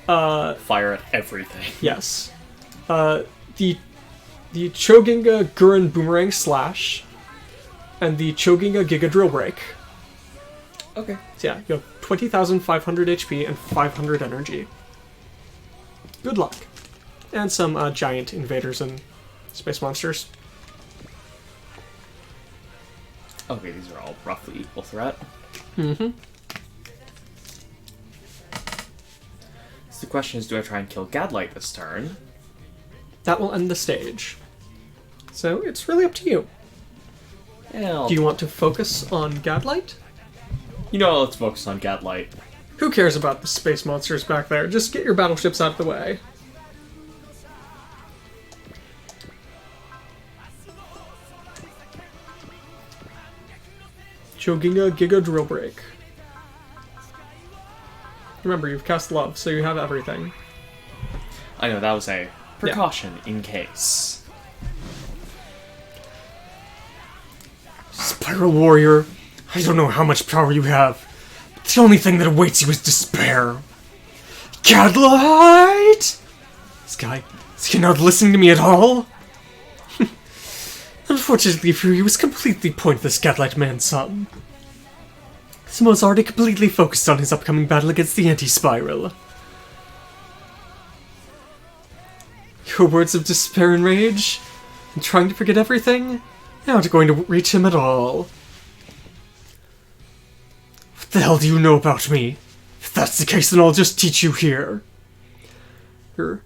A: Fire at everything.
B: Yes. The Choginga Gurren Boomerang Slash and the Choginga Giga Drill Break.
A: Okay.
B: So yeah, you have 20,500 HP and 500 energy. Good luck. And some giant invaders and space monsters.
A: Okay, these are all roughly equal threat.
B: Mm-hmm.
A: So the question is, do I try and kill Gadlight this turn?
B: That will end the stage. So it's really up to you.
A: Yeah,
B: Do you want to focus on Gadlight?
A: you know, let's focus on Gadlight.
B: Who cares about the space monsters back there? Just get your battleships out of the way. Choginga Giga Drill Break. Remember, you've cast Love, so you have everything.
A: I know, that was a precaution in case.
C: Spiral Warrior, I don't know how much power you have, but the only thing that awaits you is despair. Gadlight! Is he not listening to me at all? Unfortunately for you, he was completely pointless, Gadlight man-son. Simo's already completely focused on his upcoming battle against the anti-spiral. Your words of despair and rage, and trying to forget everything, aren't going to reach him at all. What the hell do you know about me? If that's the case, then I'll just teach you here. Where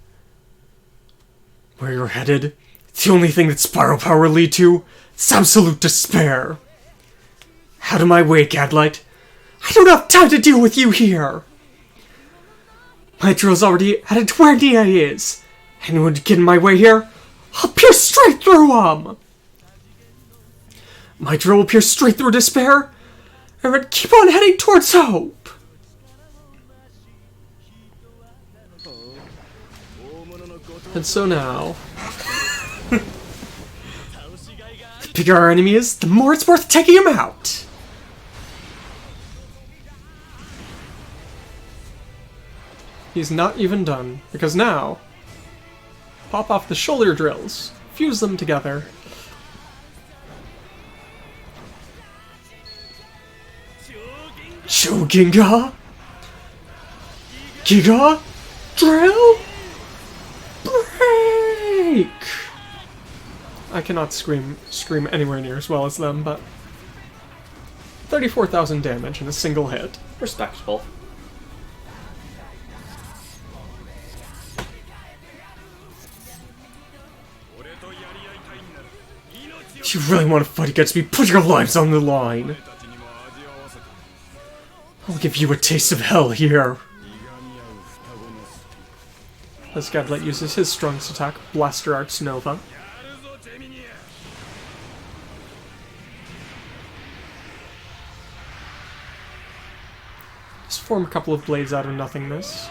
C: you're headed, it's the only thing that spiral power will lead to. It's absolute despair. Out of my way, Gadlight. I don't have time to deal with you here. My drill's already headed to where Nia is. Anyone to get in my way here, I'll pierce straight through him. My drill will pierce straight through despair, and would keep on heading towards hope.
B: And so now...
C: The bigger our enemy is, the more it's worth taking him out.
B: He's not even done, because now... Pop off the shoulder drills. Fuse them together.
C: Choginga? Giga? Drill? Break!
B: I cannot scream anywhere near as well as them, but 34,000 damage in a single hit.
A: Respectable.
C: If you really want to fight against me, put your lives on the line. I'll give you a taste of hell here.
B: As Gadlight uses his strongest attack, Blaster Arts Nova. Just form a couple of blades out of nothingness.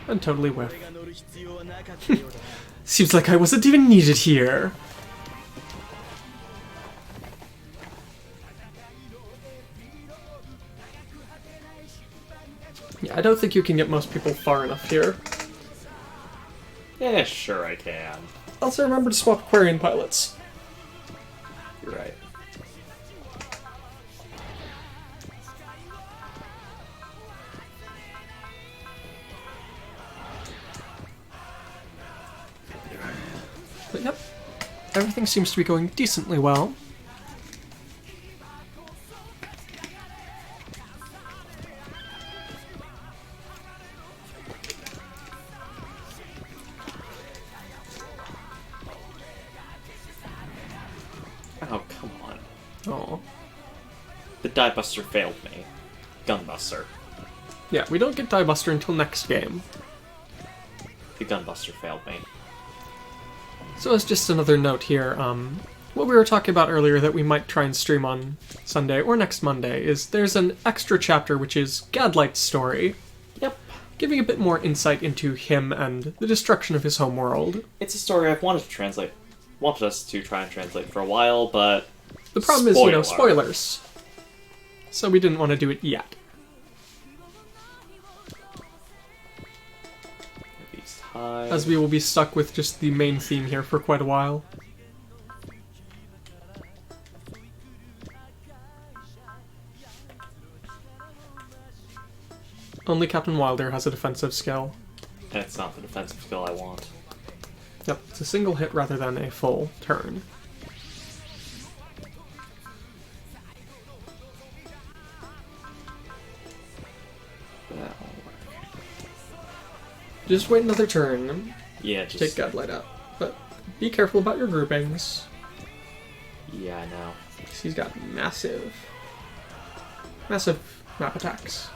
B: And totally whiff.
C: Seems like I wasn't even needed here.
B: Yeah, I don't think you can get most people far enough here.
A: Yeah, sure I can.
B: Also, remember to swap Aquarian pilots.
A: You're right.
B: But yep, everything seems to be going decently well.
A: Oh, come on.
B: Oh.
A: The Diebuster failed me. Gunbuster.
B: Yeah, we don't get Diebuster until next game.
A: The Gunbuster failed me.
B: So as just another note here, what we were talking about earlier that we might try and stream on Sunday or next Monday is there's an extra chapter which is Gadlight's story.
A: Yep.
B: Giving a bit more insight into him and the destruction of his homeworld.
A: It's a story I've wanted us to try and translate for a while, but
B: The problem is, spoilers. So we didn't want to do it yet.
A: These high.
B: As we will be stuck with just the main theme here for quite a while. Only Captain Wilder has a defensive skill.
A: And it's not the defensive skill I want.
B: Yep, it's a single hit rather than a full turn.
A: That won't work.
B: Just wait another turn
A: Yeah,
B: to
A: just...
B: take Gadlight out. But be careful about your groupings.
A: Yeah, I know.
B: 'Cause he's got massive map attacks.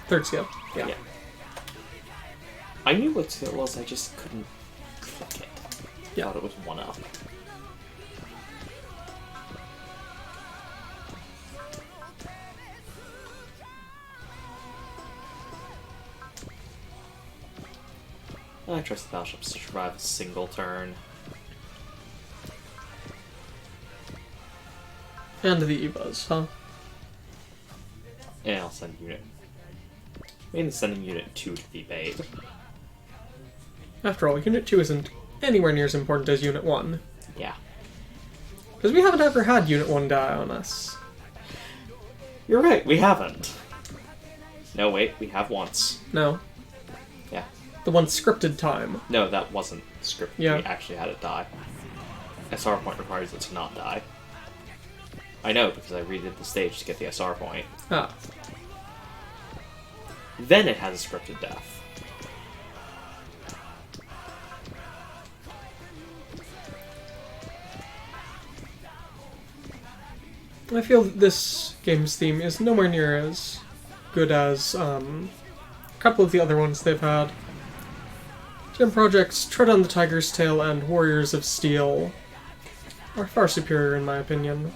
B: Third skill. Yeah.
A: Yeah. I knew what skill it was, I just couldn't click it.
B: Yeah.
A: Thought it was one up. I trust the battleships to survive a single turn.
B: And the Evas, huh?
A: And I'll send unit. Mainly sending unit 2 to the bait.
B: After all, Unit 2 isn't anywhere near as important as Unit 1.
A: Yeah.
B: Because we haven't ever had Unit 1 die on us.
A: You're right, we haven't. No, wait, we have once.
B: No.
A: Yeah.
B: The one scripted time.
A: No, that wasn't scripted.
B: Yeah.
A: We actually had it die. SR point requires it to not die. I know, because I redid the stage to get the SR point.
B: Ah.
A: Then it has a scripted death.
B: I feel that this game's theme is nowhere near as good as a couple of the other ones they've had. Gem Project's Tread on the Tiger's Tail and Warriors of Steel are far superior in my opinion.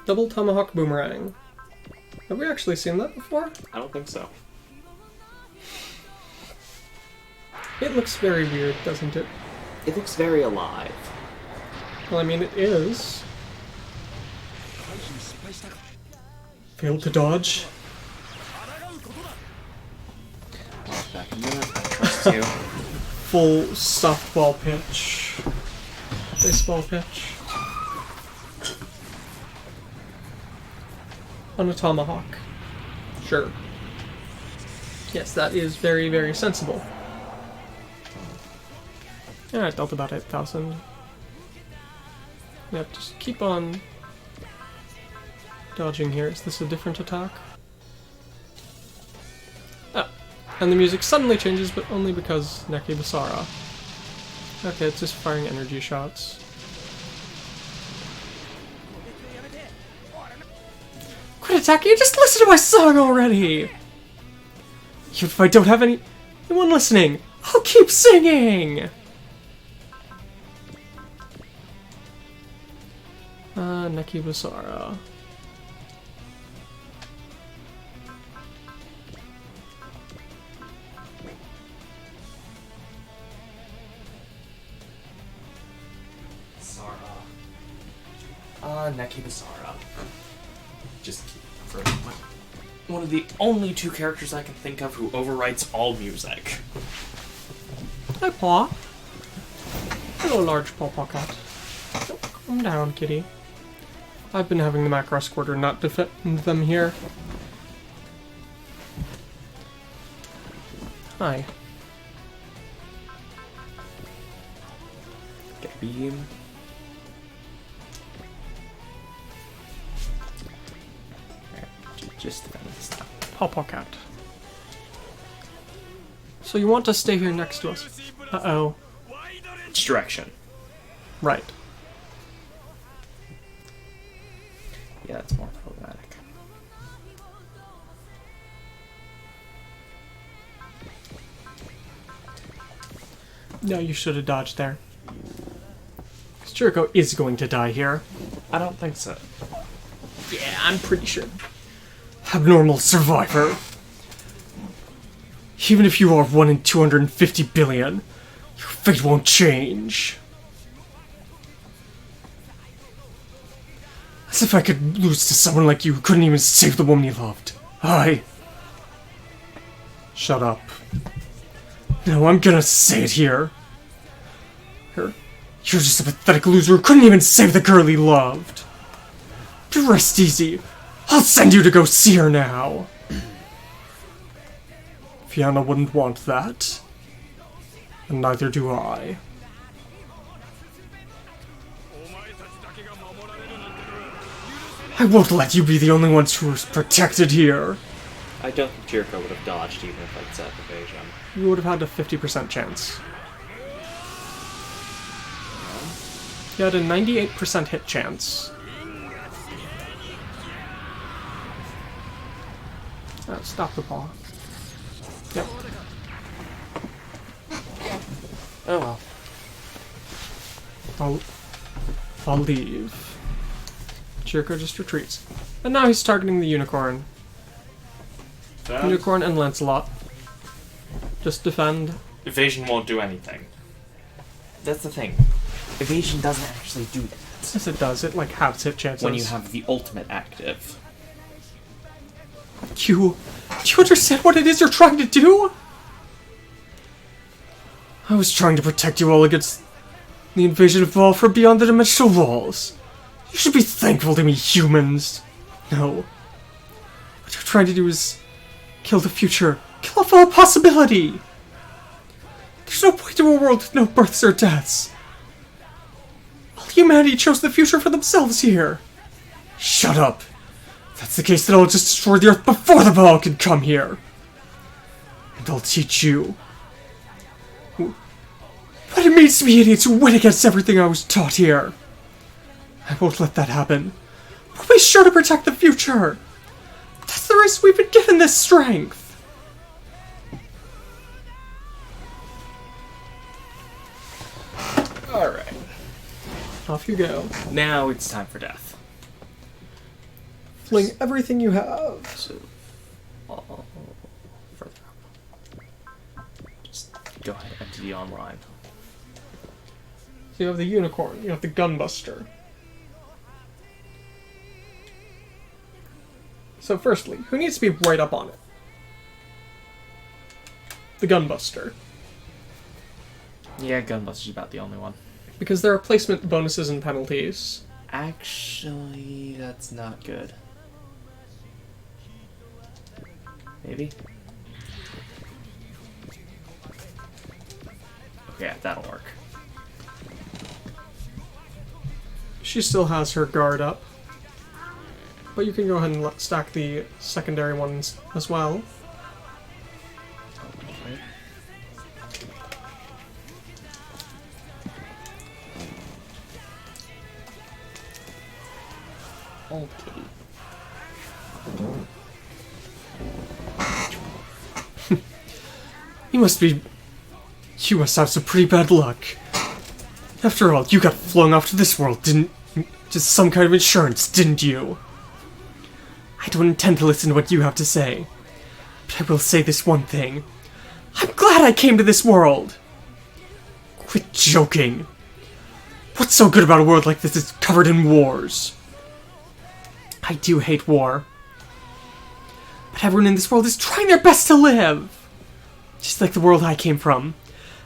B: Double tomahawk boomerang. Have we actually seen that before?
A: I don't think so.
B: It looks very weird, doesn't it?
A: It looks very alive.
B: Well, I mean, it is.
C: Failed to dodge.
A: Walk back a minute. I trust you.
B: Full softball pitch. Baseball pitch. On a tomahawk. Sure. Yes, that is very, very sensible. Alright, dealt about 8,000. Yeah, just keep on dodging here. Is this a different attack? Oh. And the music suddenly changes, but only because Neki Basara. Okay, it's just firing energy shots. Quit attacking! Just listen to my song already! Even if I don't have anyone listening, I'll keep singing! Neki Basara.
A: Neki Basara. Just for one of the only two characters I can think of who overwrites all music.
B: Hi, Paw. Hello, large pawpaw cat. Calm down, kitty. I've been having the Macross Quarter not defend them here. Hi.
A: Get a beam. Just defend this now.
B: Pawpaw cat. So you want to stay here next to us? Uh-oh.
A: Which direction?
B: Right.
A: Yeah, that's more problematic.
B: No, you should have dodged there. Because Jigoku is going to die here.
A: I don't think so.
B: Yeah, I'm pretty sure.
C: Abnormal survivor. Even if you are 1 in 250 billion, your fate won't change. As if I could lose to someone like you who couldn't even save the woman you loved. Shut up. No, I'm gonna say it here. You're just a pathetic loser who couldn't even save the girl he loved. Rest easy. I'll send you to go see her now. Fiona wouldn't want that. And neither do I. I won't let you be the only ones who are protected here.
A: I don't think Jigoku would have dodged even if I'd set evasion.
B: You would have had a 50% chance. You had a 98% hit chance. Stop the ball. Yep.
A: Oh well.
B: I'll leave. Jigoku just retreats. And now he's targeting the unicorn. Unicorn and Lancelot. Just defend.
A: Evasion won't do anything. That's the thing. Evasion doesn't actually do that.
B: Yes, it does. It, like, halves hit chances.
A: When you have the ultimate active.
B: Do you understand what it is you're trying to do?
C: I was trying to protect you all against the invasion of all from beyond the dimensional walls. You should be thankful to me, humans. No. What you're trying to do is kill the future. Kill off all possibility. There's no point to a world with no births or deaths. All humanity chose the future for themselves here. Shut up. If that's the case, then I'll just destroy the Earth before the ball can come here. And I'll teach you what it means to be idiots who win against everything I was taught here. I won't let that happen. We'll be sure to protect the future. That's the reason we've been given this strength.
A: Alright.
B: Off you go.
A: Now it's time for death.
B: Fling everything you have.
A: So, further up. Just go ahead, empty the online.
B: So you have the unicorn, you have the gunbuster. So firstly, who needs to be right up on it? The gunbuster.
A: Yeah, Gunbuster's about the only one.
B: Because there are placement bonuses and penalties.
A: Actually, that's not good. Maybe? Okay, that'll work.
B: She still has her guard up. But you can go ahead and stack the secondary ones as well.
A: Okay.
C: You must have some pretty bad luck. After all, you got flung off to this world, didn't... Just some kind of insurance, didn't you? I don't intend to listen to what you have to say. But I will say this one thing. I'm glad I came to this world! Quit joking. What's so good about a world like this that's covered in wars? I do hate war. But everyone in this world is trying their best to live! Just like the world I came from.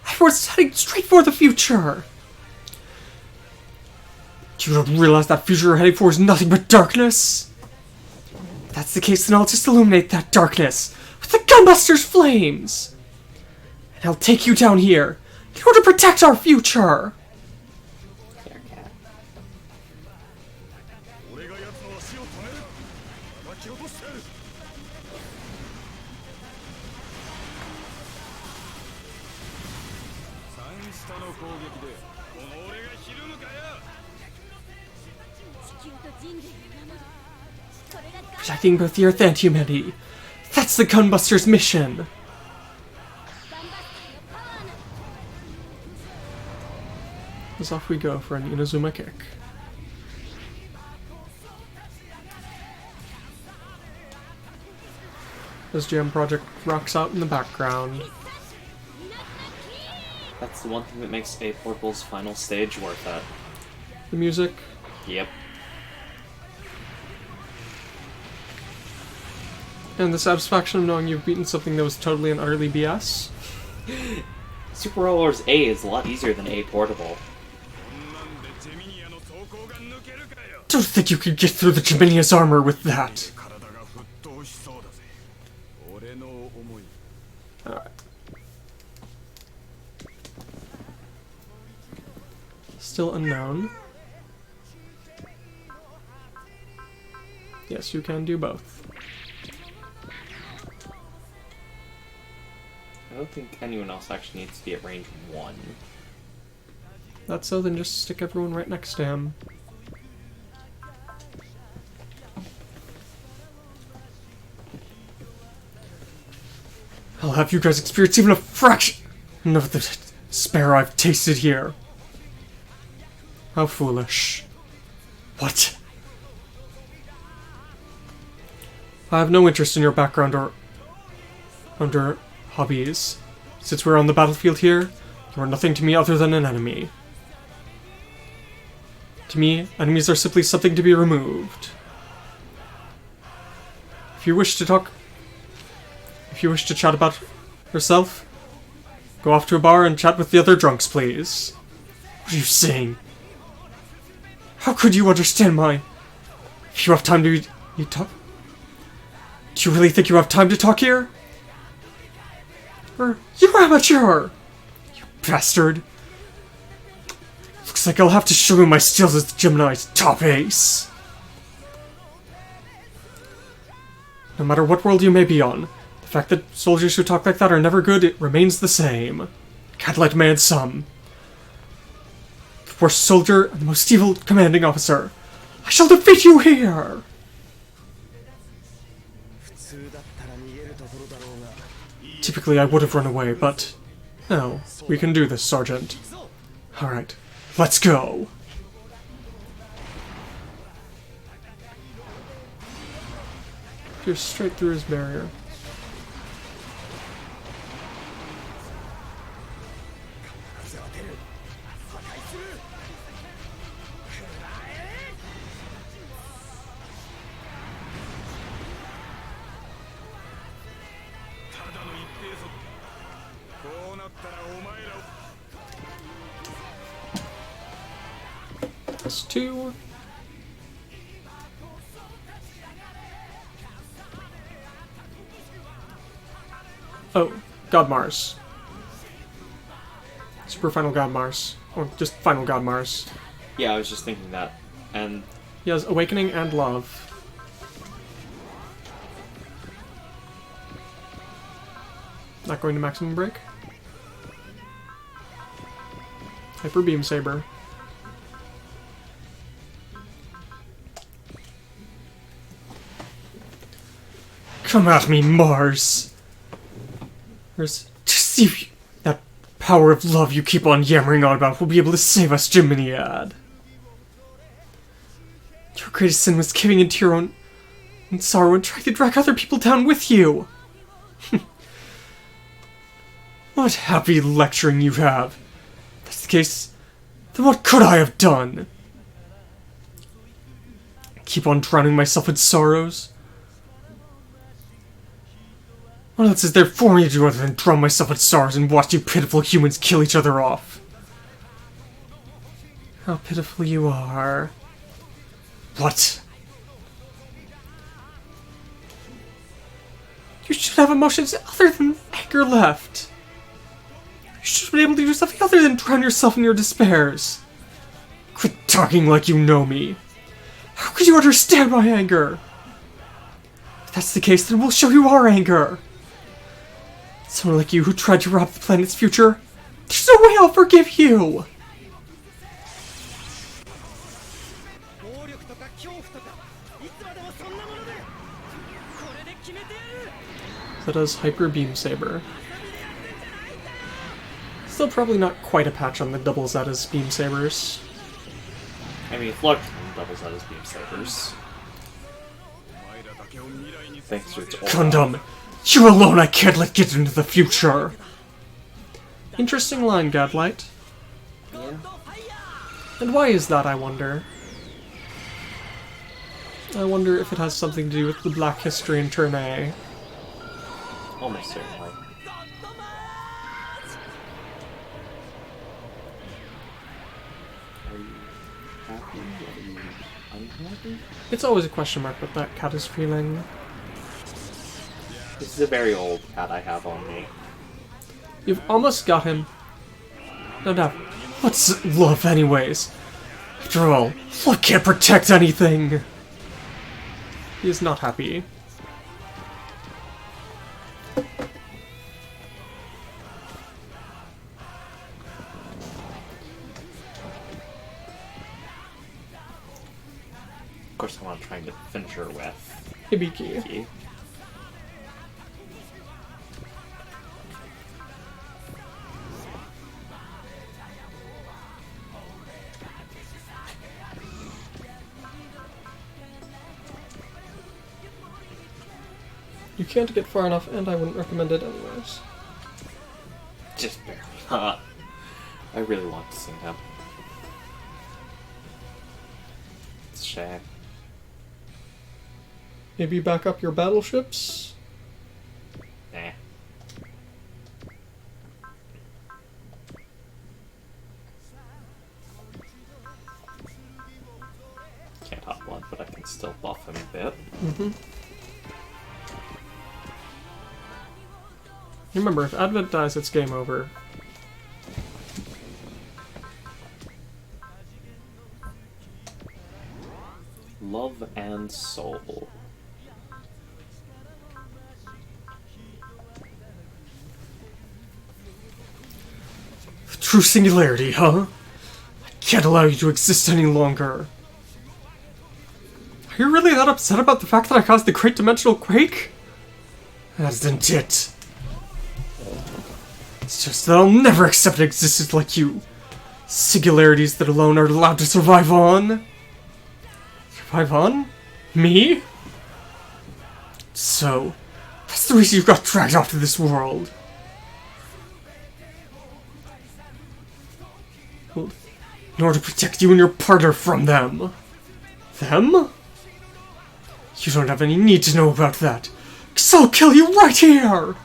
C: Everyone's heading straight for the future! You don't realize that future you're heading for is nothing but darkness? If that's the case, then I'll just illuminate that darkness with the Gunbuster's flames! And I'll take you down here in order to protect our future! Protecting both the Earth and humanity. That's the Gunbuster's mission!
B: As off we go for an Inazuma kick. This jam project rocks out in the background.
A: That's the one thing that makes A Portable's final stage worth it.
B: The music.
A: Yep.
B: And the satisfaction of knowing you've beaten something that was totally and utterly BS.
A: Super Rollers A is a lot easier than A Portable.
C: Don't think you can get through the Gemini's armor with that!
B: Alright. Still unknown. Yes, you can do both.
A: I don't think anyone else actually needs to be at range 1.
B: That's so, then just stick everyone right next to him.
C: I'll have you guys experience even a fraction of the despair I've tasted here. How foolish. What?
B: I have no interest in your background or under hobbies. Since we're on the battlefield here, you are nothing to me other than an enemy. To me, enemies are simply something to be removed. If you wish to chat about yourself, go off to a bar and chat with the other drunks, please.
C: What are you saying? How could you understand my... If you have time to... You talk... Do you really think you have time to talk here? You amateur! You bastard! Looks like I'll have to show you my skills as Gemini's top ace. No matter what world you may be on, the fact that soldiers who talk like that are never good, it remains the same. Gadlight man some. The worst soldier and the most evil commanding officer. I shall defeat you here! Typically I would have run away, but... No, we can do this, Sergeant. Alright, let's go!
B: Pierce straight through his barrier. That's 2. Oh, God Mars. Super Final God Mars. Or just Final God Mars.
A: Yeah, I was just thinking that. And
B: He has Awakening and Love. Not going to maximum break. Hyper Beam Saber.
C: Come at me, Mars! There's to see if that power of love you keep on yammering on about will be able to save us, Gemini. Your greatest sin was giving into your own sorrow and trying to drag other people down with you. What happy lecturing you have. If that's the case, then what could I have done? Keep on drowning myself in sorrows? What else is there for me to do other than drown myself in sorrows and watch you pitiful humans kill each other off? How pitiful you are. What? You should have emotions other than anger left. You should be able to do something other than drown yourself in your despairs. Quit talking like you know me. How could you understand my anger? If that's the case, then we'll show you our anger. Someone like you who tried to rob the planet's future, there's no way I'll forgive you!
B: So that does Hyper Beam Saber. Still probably not quite a patch on the double Zeta's Beam Sabers.
A: I mean, Flux doubles out his beam sabers. Thanks to its aura.
C: Gundam, you alone I can't let get into the future!
B: Interesting line, Gadlight.
A: Yeah.
B: And why is that, I wonder? I wonder if it has something to do with the Black History in Turn A.
A: Almost certainly. Are you happy? Are you unhappy?
B: It's always a question mark what that cat is feeling.
A: This is a very old cat I have on me.
B: You've almost got him. No doubt.
C: What's love anyways? After all, love can't protect anything!
B: He is not happy.
A: Of course, I want to try and finish her with
B: Hibiki.
A: Hibiki.
B: You can't get far enough, and I wouldn't recommend it anyways.
A: Just barely. I really want to sing him. It's a shame.
B: Maybe back up your battleships?
A: Nah. Can't hot blood, but I can still buff him a bit.
B: Mm-hmm. Remember, if Advent dies, it's game over.
A: Love and soul.
C: True singularity, huh? I can't allow you to exist any longer.
B: Are you really that upset about the fact that I caused the Great Dimensional Quake?
C: That isn't it. It's just that I'll never accept an existence like you. Singularities that alone are allowed to survive on.
B: Survive on? Me?
C: So, that's the reason you got dragged off to this world. Well, in order to protect you and your partner from them. Them? You don't have any need to know about that, 'cause I'll kill you right here!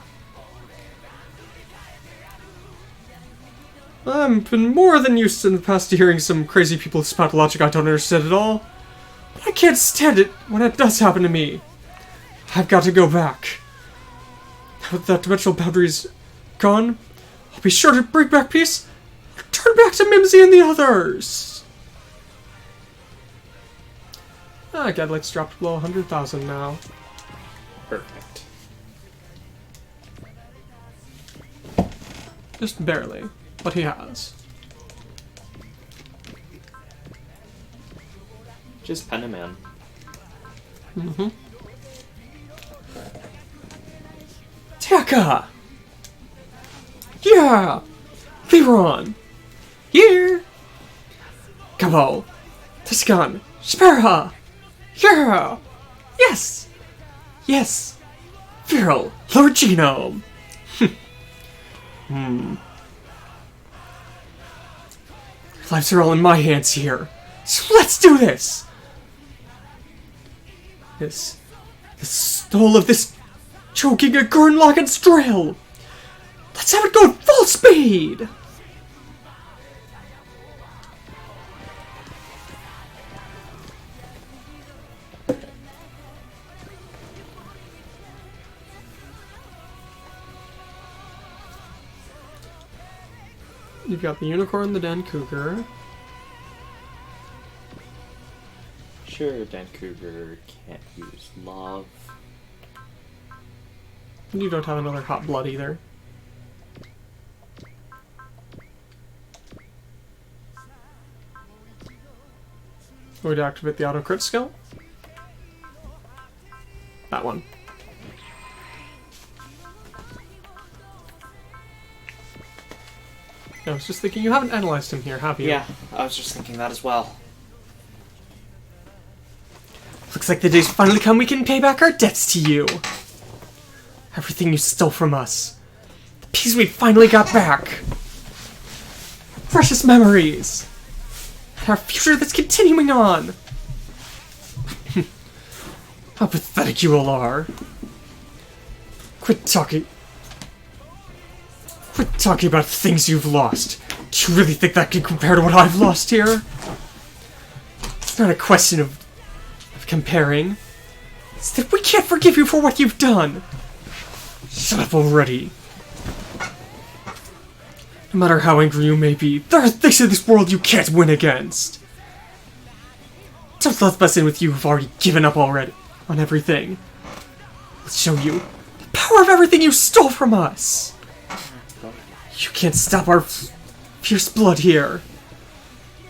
C: I've been more than used in the past to hearing some crazy people spout logic I don't understand at all. But I can't stand it when it does happen to me. I've got to go back. Now that that dimensional boundary's gone, I'll be sure to bring back peace and turn back to Mimsy and the others. Gadlight's dropped below 100,000 now.
A: Perfect.
C: Just barely, but he has.
A: Just pen him in.
C: Mm-hmm. Taka! Yeah! Liron! Here! Kabo! Tiskan! Sperha! Yeah! Yes! Yes! Viral! Lord Genome! Lives are all in my hands here. So let's do this! The soul of this choking a Gurnlock and Strail! Let's have it go full speed! You've got the Unicorn, the Den Cougar.
A: Sure, Den Cougar can't use love.
C: You don't have another Hot Blood either. We're going to activate the auto crit skill. That one. I was just thinking, you haven't analyzed him here, have you?
A: Yeah, I was just thinking that as well.
C: Looks like the day's finally come we can pay back our debts to you. Everything you stole from us. The piece we finally got back. Precious memories. And our future that's continuing on. How pathetic you all are. Quit talking about things you've lost. Do you really think that can compare to what I've lost here? It's not a question of comparing. It's that we can't forgive you for what you've done. Shut up already. No matter how angry you may be, there are things in this world you can't win against. Don't let us in with you who've already given up already on everything. Let's show you the power of everything you stole from us. You can't stop our fierce blood here.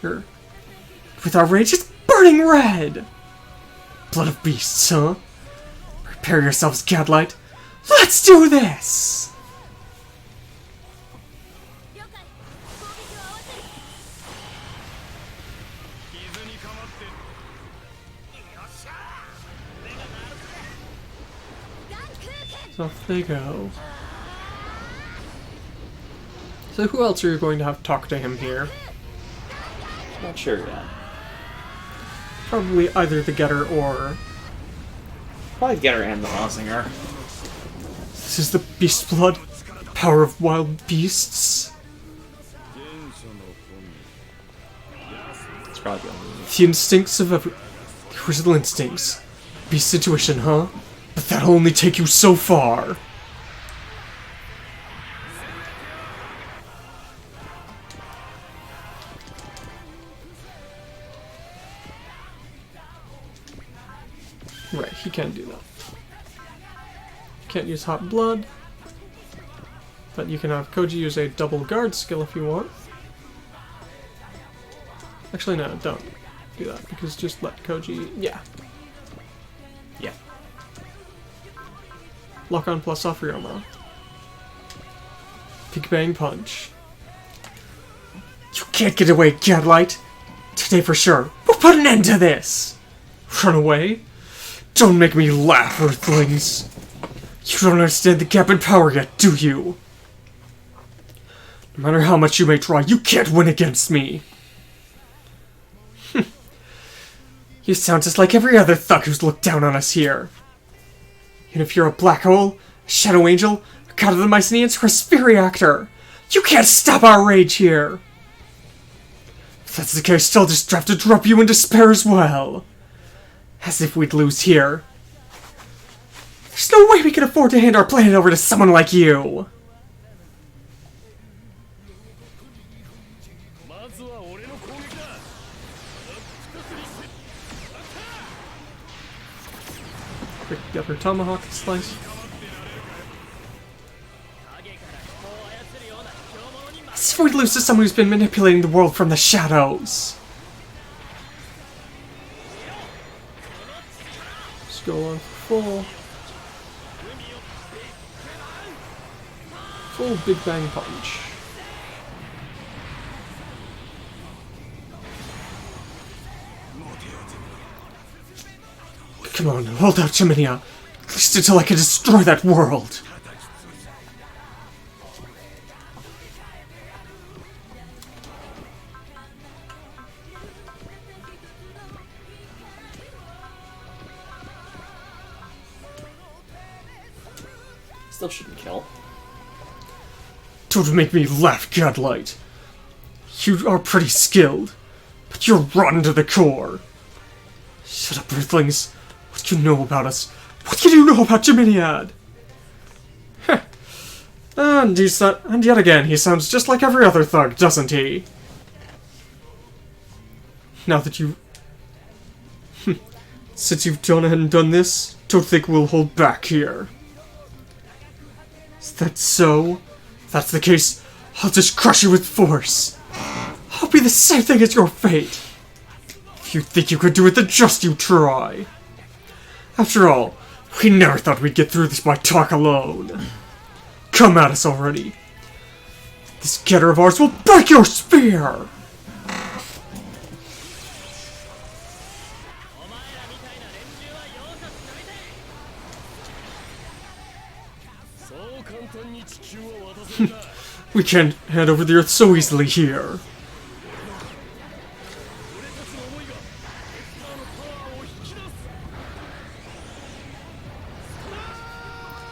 C: With our rage, it's burning red. Blood of beasts, huh? Prepare yourselves, Gadlight. Let's do this! So off they go. So who else are you going to have to talk to him here?
A: Not sure yet.
C: Probably either the Getter or...
A: Probably Getter and the Mazinger.
C: This is the Beast Blood, power of wild beasts.
A: It's probably the only one.
C: The instincts of every... The original instincts. Beast intuition, huh? But that'll only take you so far. Right, he can do that. Can't use Hot Blood. But you can have Koji use a double guard skill if you want. Actually, no, don't do that, because just let Koji... Yeah.
A: Yeah.
C: Lock on plus off Ryoma. Big Bang Punch. You can't get away, Gadlight! Today for sure, we'll put an end to this! Run away? Don't make me laugh, Earthlings. You don't understand the gap in power yet, do you? No matter how much you may try, you can't win against me. You sound just like every other thug who's looked down on us here. And if you're a black hole, a shadow angel, a god of the Mycenaeans, or a spear reactor, you can't stop our rage here. If that's the case, I'll just have to drop you in despair as well. As if we'd lose here. There's no way we can afford to hand our planet over to someone like you.
B: Pick up her tomahawk and slice.
C: As if we'd lose to someone who's been manipulating the world from the shadows.
B: Let's go on full Big Bang Punch.
C: Come on, hold out, Gemini. At least until I can destroy that world.
A: Still shouldn't kill.
C: Don't make me laugh, Gadlight. You are pretty skilled, but you're rotten to the core. Shut up, Earthlings. What do you know about us? What do you know about Gemini? And yet again, he sounds just like every other thug, doesn't he? Now that you... Since you've gone ahead and done this, don't think we'll hold back here. Is that so? If that's the case, I'll just crush you with force. I'll be the same thing as your fate. If you think you could do it, then just you try. After all, we never thought we'd get through this by talk alone. Come at us already. This getter of ours will break your spear! We can't hand over the Earth so easily here.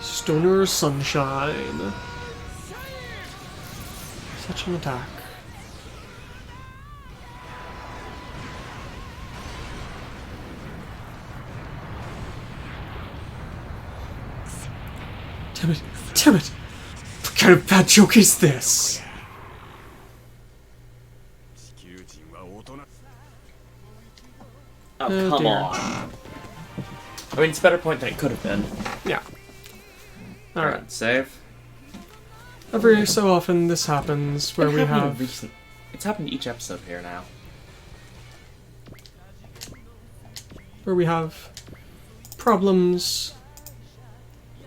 B: Stoner Sunshine. Such an attack.
C: Damn it! Damn it! What kind of bad joke is this?
A: Oh,
B: Oh,
A: come
B: dear.
A: on. I mean, it's a better point than it could have been.
B: Yeah. Alright.
A: Save.
B: Every so often this happens where we have...
A: It's happened each episode here now.
B: where we have problems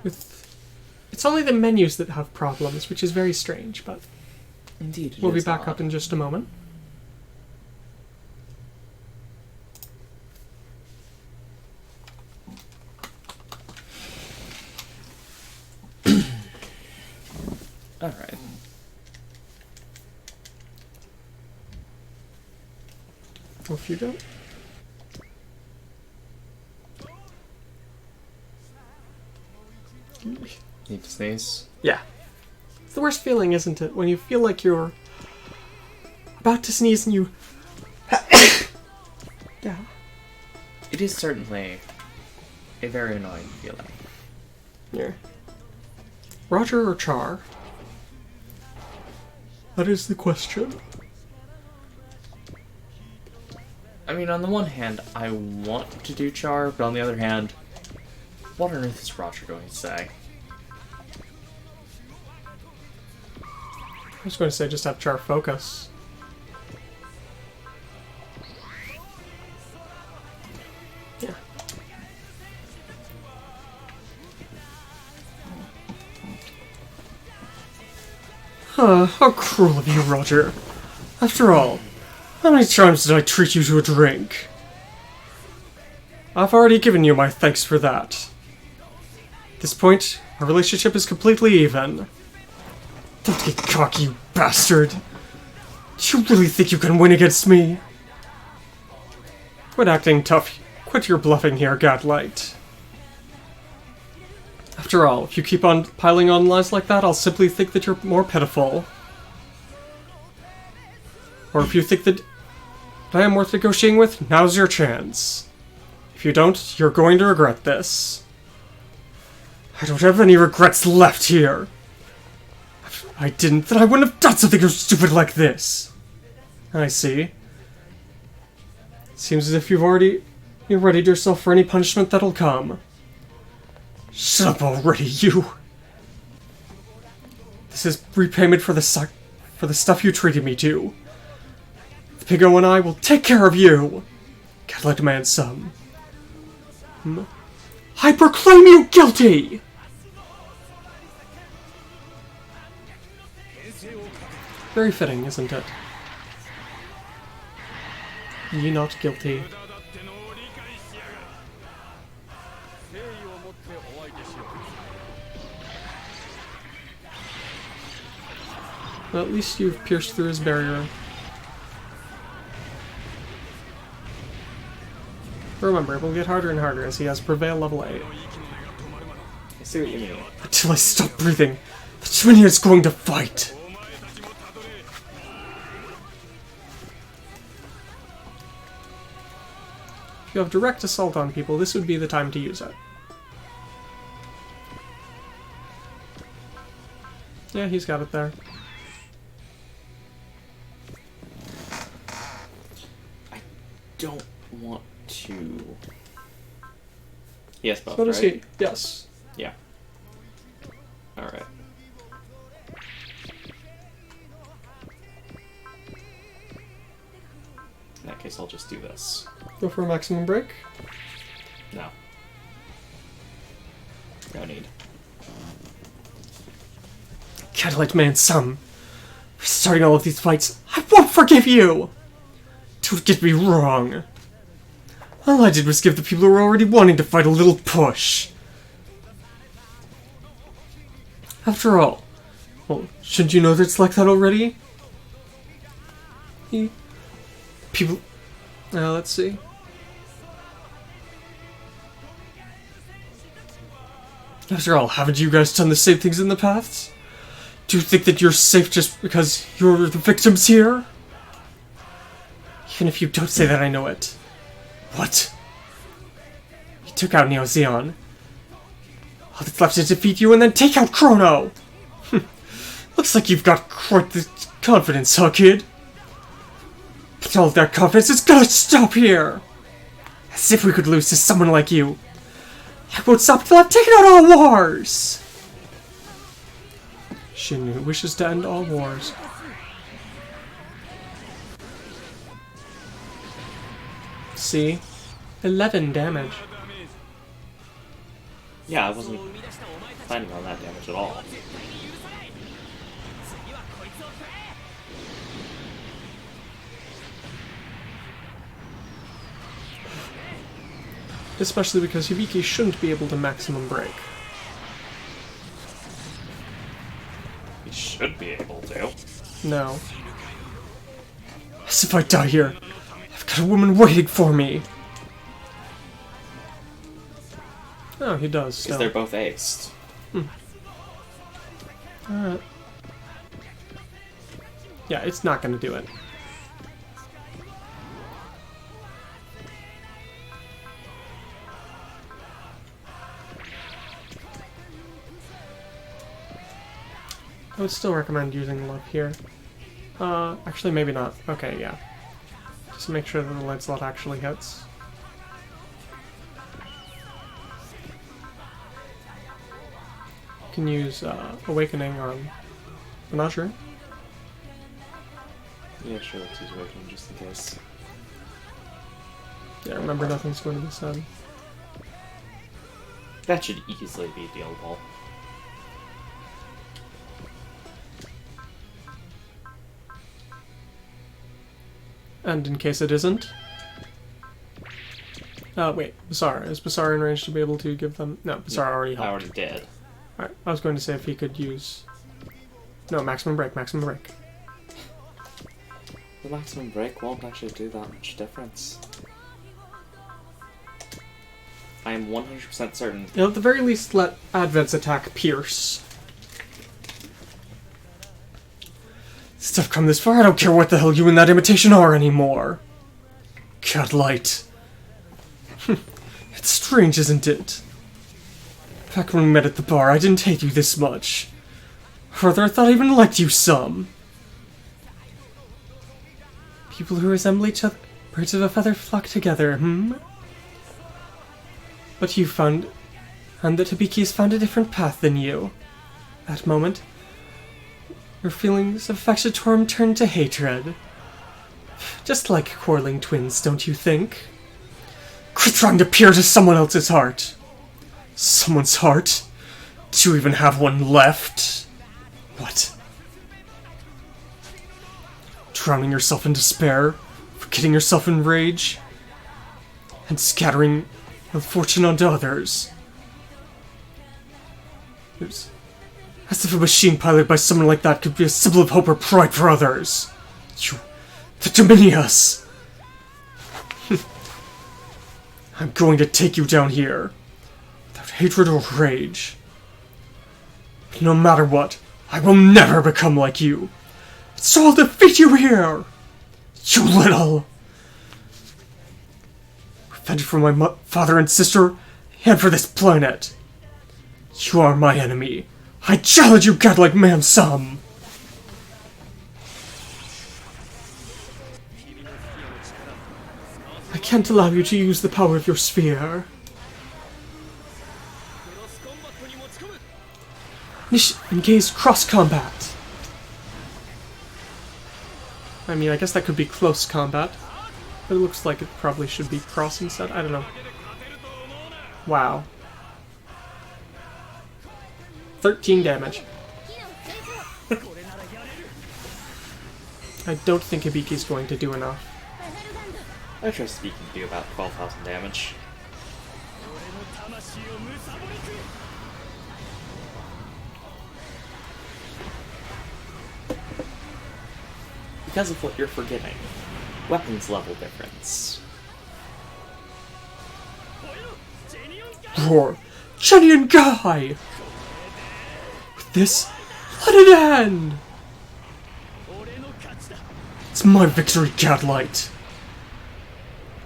B: with... It's only the menus that have problems, which is very strange, but
A: Indeed,
B: we'll be back up in just a moment.
A: Alright.
B: Off you go.
A: Need to sneeze.
B: Yeah. It's the worst feeling, isn't it? When you feel like you're about to sneeze and you... Yeah.
A: It is certainly a very annoying feeling.
B: Yeah. Roger or Char? That is the question.
A: I mean, on the one hand, I want to do Char, but on the other hand, what on earth is Roger going to say?
B: I was going to say just have Char focus. Yeah.
C: How cruel of you, Roger. After all, how many times did I treat you to a drink? I've already given you my thanks for that. At this point, our relationship is completely even. Don't get cocky, you bastard. Do you really think you can win against me? Quit acting tough. Quit your bluffing here, Gadlight. After all, if you keep on piling on lies like that, I'll simply think that you're more pitiful. Or if you think that I am worth negotiating with, now's your chance. If you don't, you're going to regret this. I don't have any regrets left here. If I didn't, then I wouldn't have done something so stupid like this. I see. Seems as if you've readied yourself for any punishment that'll come. Shut up already, you! This is repayment for the stuff you treated me to. The Piggo and I will take care of you! Gadlight demands some. I proclaim you guilty! Very fitting, isn't it? Ye not guilty. Well, at least you've pierced through his barrier. Remember, it will get harder and harder as he has Prevail level 8.
A: I see what you mean.
C: Until I stop breathing, the Gemini is going to fight! If you have direct assault on people, this would be the time to use it. Yeah, he's got it there.
A: I don't want to... Yes, both,
C: So does
A: right?
C: he. Yes.
A: Yeah. Alright. In that case, I'll just do this.
C: Go for a maximum break.
A: No. No need.
C: Gadlight man, son. For starting all of these fights, I won't forgive you! Don't get me wrong. All I did was give the people who were already wanting to fight a little push. After all, well, shouldn't you know that it's like that already? People... let's see. After all, haven't you guys done the same things in the past? Do you think that you're safe just because you're the victims here? Even if you don't say that, I know it. What? You took out Neo Zeon. All that's left is to defeat you and then take out Chrono! Looks like you've got quite the confidence, huh, kid? But all of that confidence is gonna stop here! As if we could lose to someone like you. I won't stop until I've taken out all wars! Shin wishes to end all wars. See? 11 damage.
A: Yeah, I wasn't planning on that damage at all.
B: Especially because Hibiki shouldn't be able to maximum break.
A: He should be able to.
B: No.
C: As if I die here, I've got a woman waiting for me.
B: Oh, he does
A: Because
B: still.
A: they're both aced.
B: Alright. Yeah, it's not gonna do it. I would still recommend using love here. Actually maybe not. Okay, yeah. Just make sure that the lead slot actually hits. You can use Awakening on Menagerie.
A: Yeah, sure, let's use Awakening just in case.
B: Yeah, remember nothing's going to be said.
A: That should easily be dealable.
B: And in case it isn't, Wait, Basara. Is Basara in range to be able to give them... No, Basara already helped.
A: I already did.
B: Alright, I was going to say if he could use... No, maximum break, maximum break.
A: The maximum break won't actually do that much difference. I am 100% certain.
B: You'll at the very least let Advent's attack pierce.
C: Since I've come this far, I don't care what the hell you and that imitation are anymore. Gadlight. It's strange, isn't it? Back when we met at the bar, I didn't hate you this much. Rather, I thought I even liked you some. People who resemble each other, birds of a feather flock together, But you found... And that Hibiki's found a different path than you. That moment, your feelings of affection toward him turned to hatred. Just like quarreling twins, don't you think? Quit trying to peer to someone else's heart. Someone's heart? Do you even have one left? What? Drowning yourself in despair, forgetting yourself in rage, and scattering your fortune onto others. As if a machine piloted by someone like that could be a symbol of hope or pride for others. You... the Dominius! I'm going to take you down here, without hatred or rage. But no matter what, I will never become like you. So I'll defeat you here! You little... Revenge for my father and sister, and for this planet. You are my enemy. I challenge you, Gadlight Man some! I can't allow you to use the power of your sphere. Engage cross-combat. I mean, I guess that could be close combat. But it looks like it probably should be cross instead. I don't know. Wow. 13 damage. I don't think Hibiki's going to do enough.
A: I trust he can do about 12,000 damage. Because of what you're forgetting. Weapons level difference.
C: Roar! Genuine guy! With this, let it end! It's my victory, Gadlight!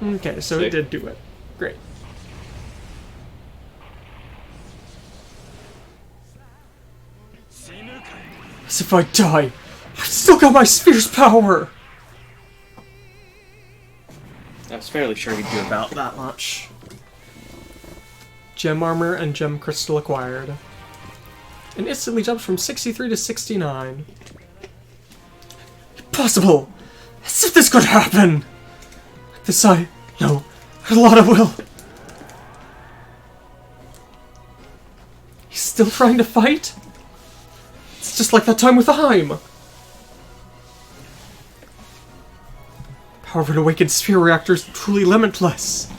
B: Okay, so it did do it. Great.
C: As if I die, I've still got my sphere's power!
A: I was fairly sure he'd do about that much.
B: Gem armor and gem crystal acquired. And instantly jumps from 63 to 69.
C: Impossible! As if this could happen! Like this I know a lot of will.
B: He's still trying to fight? It's just like that time with the Heim.
C: Power of an awakened sphere reactor is truly limitless.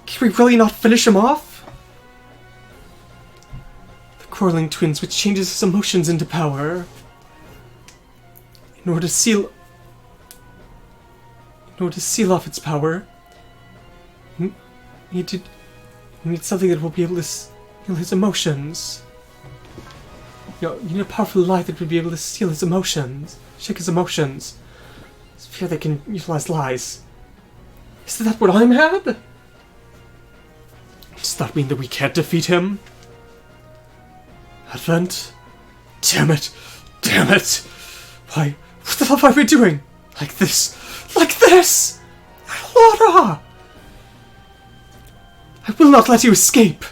C: Can we really not finish him off? The quarreling twins, which changes his emotions into power. In order to seal off its power, we need something that will be able to seal his emotions. You need a powerful light that would be able to seal his emotions, shake his emotions. Sphere that can utilize lies. Is that what I'm had? Does that mean that we can't defeat him? Advent? Damn it! Damn it! Why? What the hell have I been doing? Like this? Like this? Laura! I will not let you escape!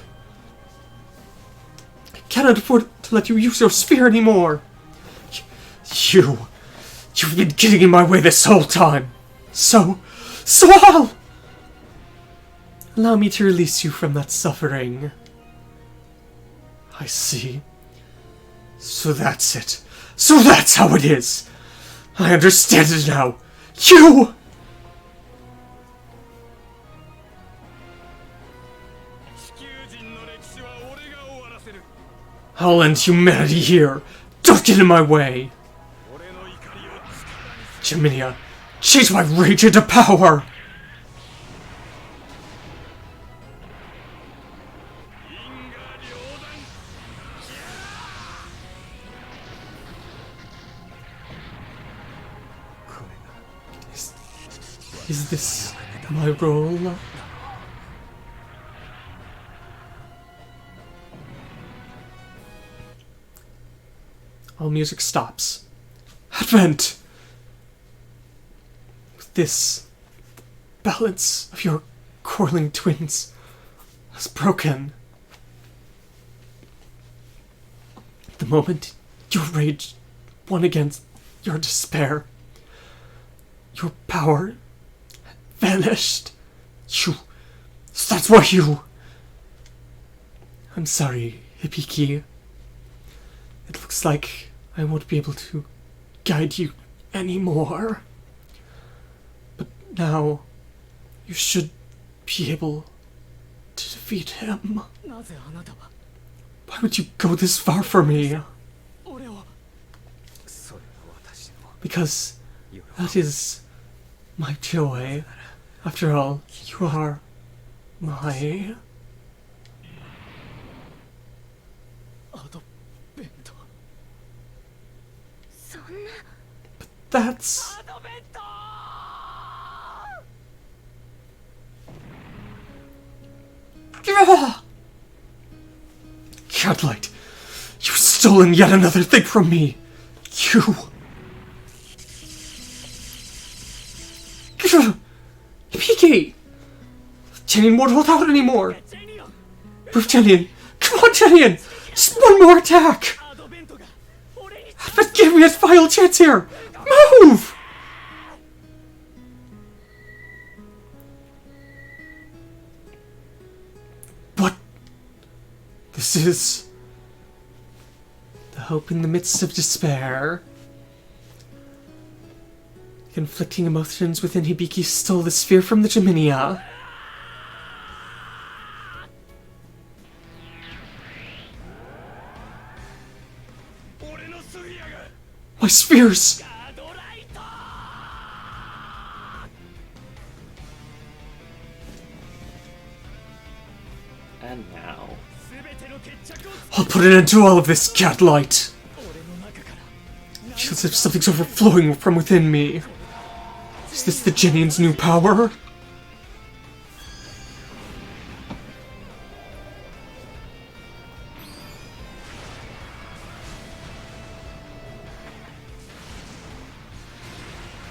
C: I cannot afford to let you use your sphere anymore! You've been getting in my way this whole time! So I'll... Allow me to release you from that suffering. I see. So that's it. So that's how it is! I understand it now! You! I'll end humanity here! Don't get in my way! Gemini, change my rage into power! Is this my role? All music stops. Advent! With this, balance of your quarreling twins has broken. The moment your rage won against your despair, your power vanished. That's why you... I'm sorry, Hibiki. It looks like I won't be able to guide you anymore. But now, you should be able to defeat him. Why would you go this far for me? Because that is my joy. After all, you are my... But that's... Gadlight, you've stolen yet another thing from me. You... Hibiki! Jenian won't hold out anymore! Move, Jenian! Come on, Jenian! Just one more attack! But give me a final chance here! Move! But... this is... the hope in the midst of despair. Conflicting emotions within Hibiki stole the sphere from the Gemini. My spheres!
A: And now...
C: I'll put an end to all of this, Gadlight! It feels as if something's overflowing from within me. Is this the Genian's new power?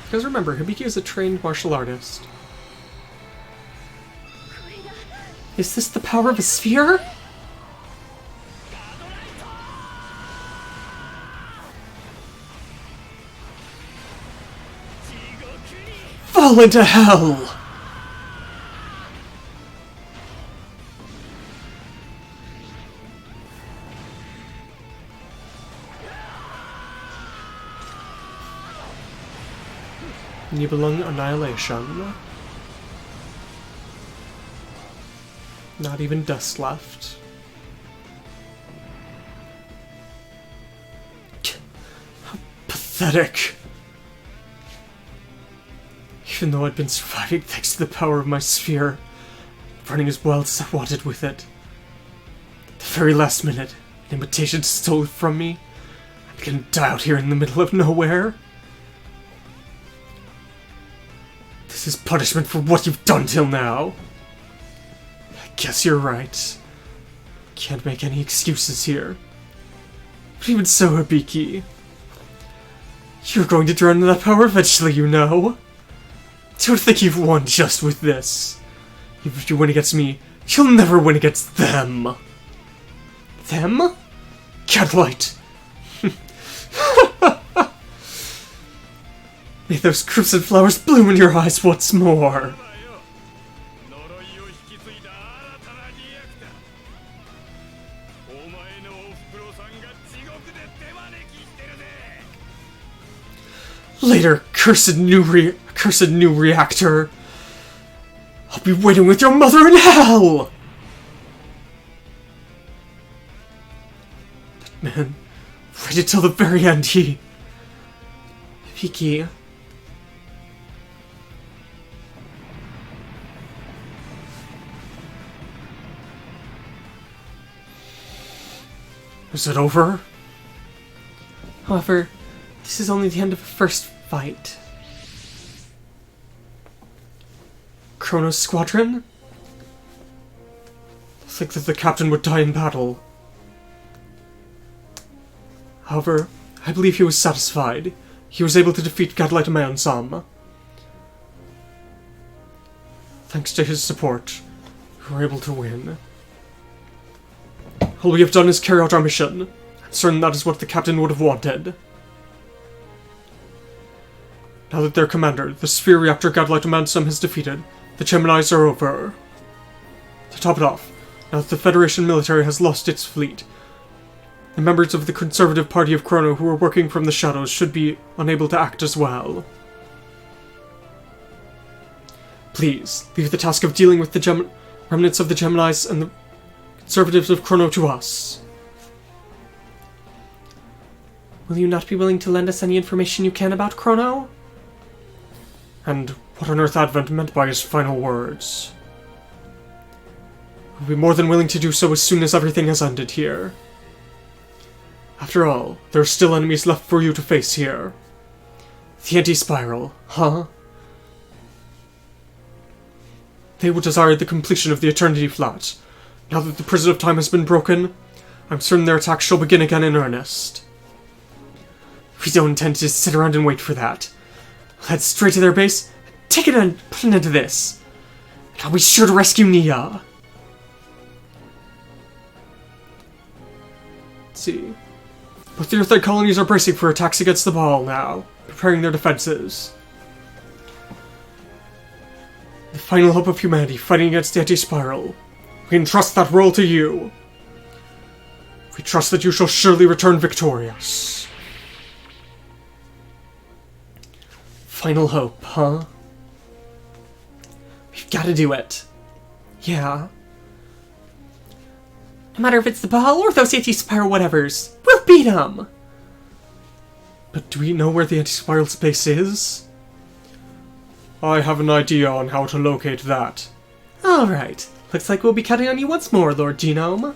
B: Because remember, Hibiki is a trained martial artist.
C: Is this the power of a sphere? Fall into hell!
B: Nibelung Annihilation. Not even dust left.
C: How pathetic. Even though I'd been surviving thanks to the power of my sphere, running as well as I wanted with it. At the very last minute, an invitation stole it from me. I'm gonna die out here in the middle of nowhere. This is punishment for what you've done till now. I guess you're right. Can't make any excuses here. But even so, Hibiki, you're going to drown in that power eventually, you know. Don't think you've won just with this. Even if you win against me, you'll never win against them. Them? Gadlight. May those crimson flowers bloom in your eyes once more. Later, cursed new reactor. I'll be waiting with your mother in hell! Man, waited till the very end,
B: Hibiki.
C: Is it over?
B: However, this is only the end of the first fight.
C: Chrono's squadron? Think that the captain would die in battle. However, I believe he was satisfied. He was able to defeat Gadlight and some. Thanks to his support, we were able to win. All we have done is carry out our mission. I'm certain that is what the captain would have wanted. Now that their commander, the Sphere Reactor Gadlight and some, has defeated, the Geminis are over. To top it off, now that the Federation military has lost its fleet, the members of the Conservative Party of Chrono who are working from the shadows should be unable to act as well. Please, leave the task of dealing with the remnants of the Geminis and the Conservatives of Chrono to us.
B: Will you not be willing to lend us any information you can about Chrono?
C: And what on earth Advent meant by his final words. We'll be more than willing to do so as soon as everything has ended here. After all, there are still enemies left for you to face here. The anti-spiral, huh? They will desire the completion of the Eternity Flat. Now that the prison of time has been broken, I'm certain their attack shall begin again in earnest. We don't intend to just sit around and wait for that. Head straight to their base, take it and put an end to this. And I'll be sure to rescue Nia. Let's see. Both the Earthlight colonies are bracing for attacks against the ball now, preparing their defenses. The final hope of humanity fighting against the anti-spiral. We entrust that role to you. We trust that you shall surely return victorious. Final hope, huh?
B: We've got to do it.
C: Yeah.
B: No matter if it's the ball or those anti-spiral whatevers, we'll beat them!
C: But do we know where the anti-spiral's base is? I have an idea on how to locate that.
B: Alright. Looks like we'll be counting on you once more, Lord Genome.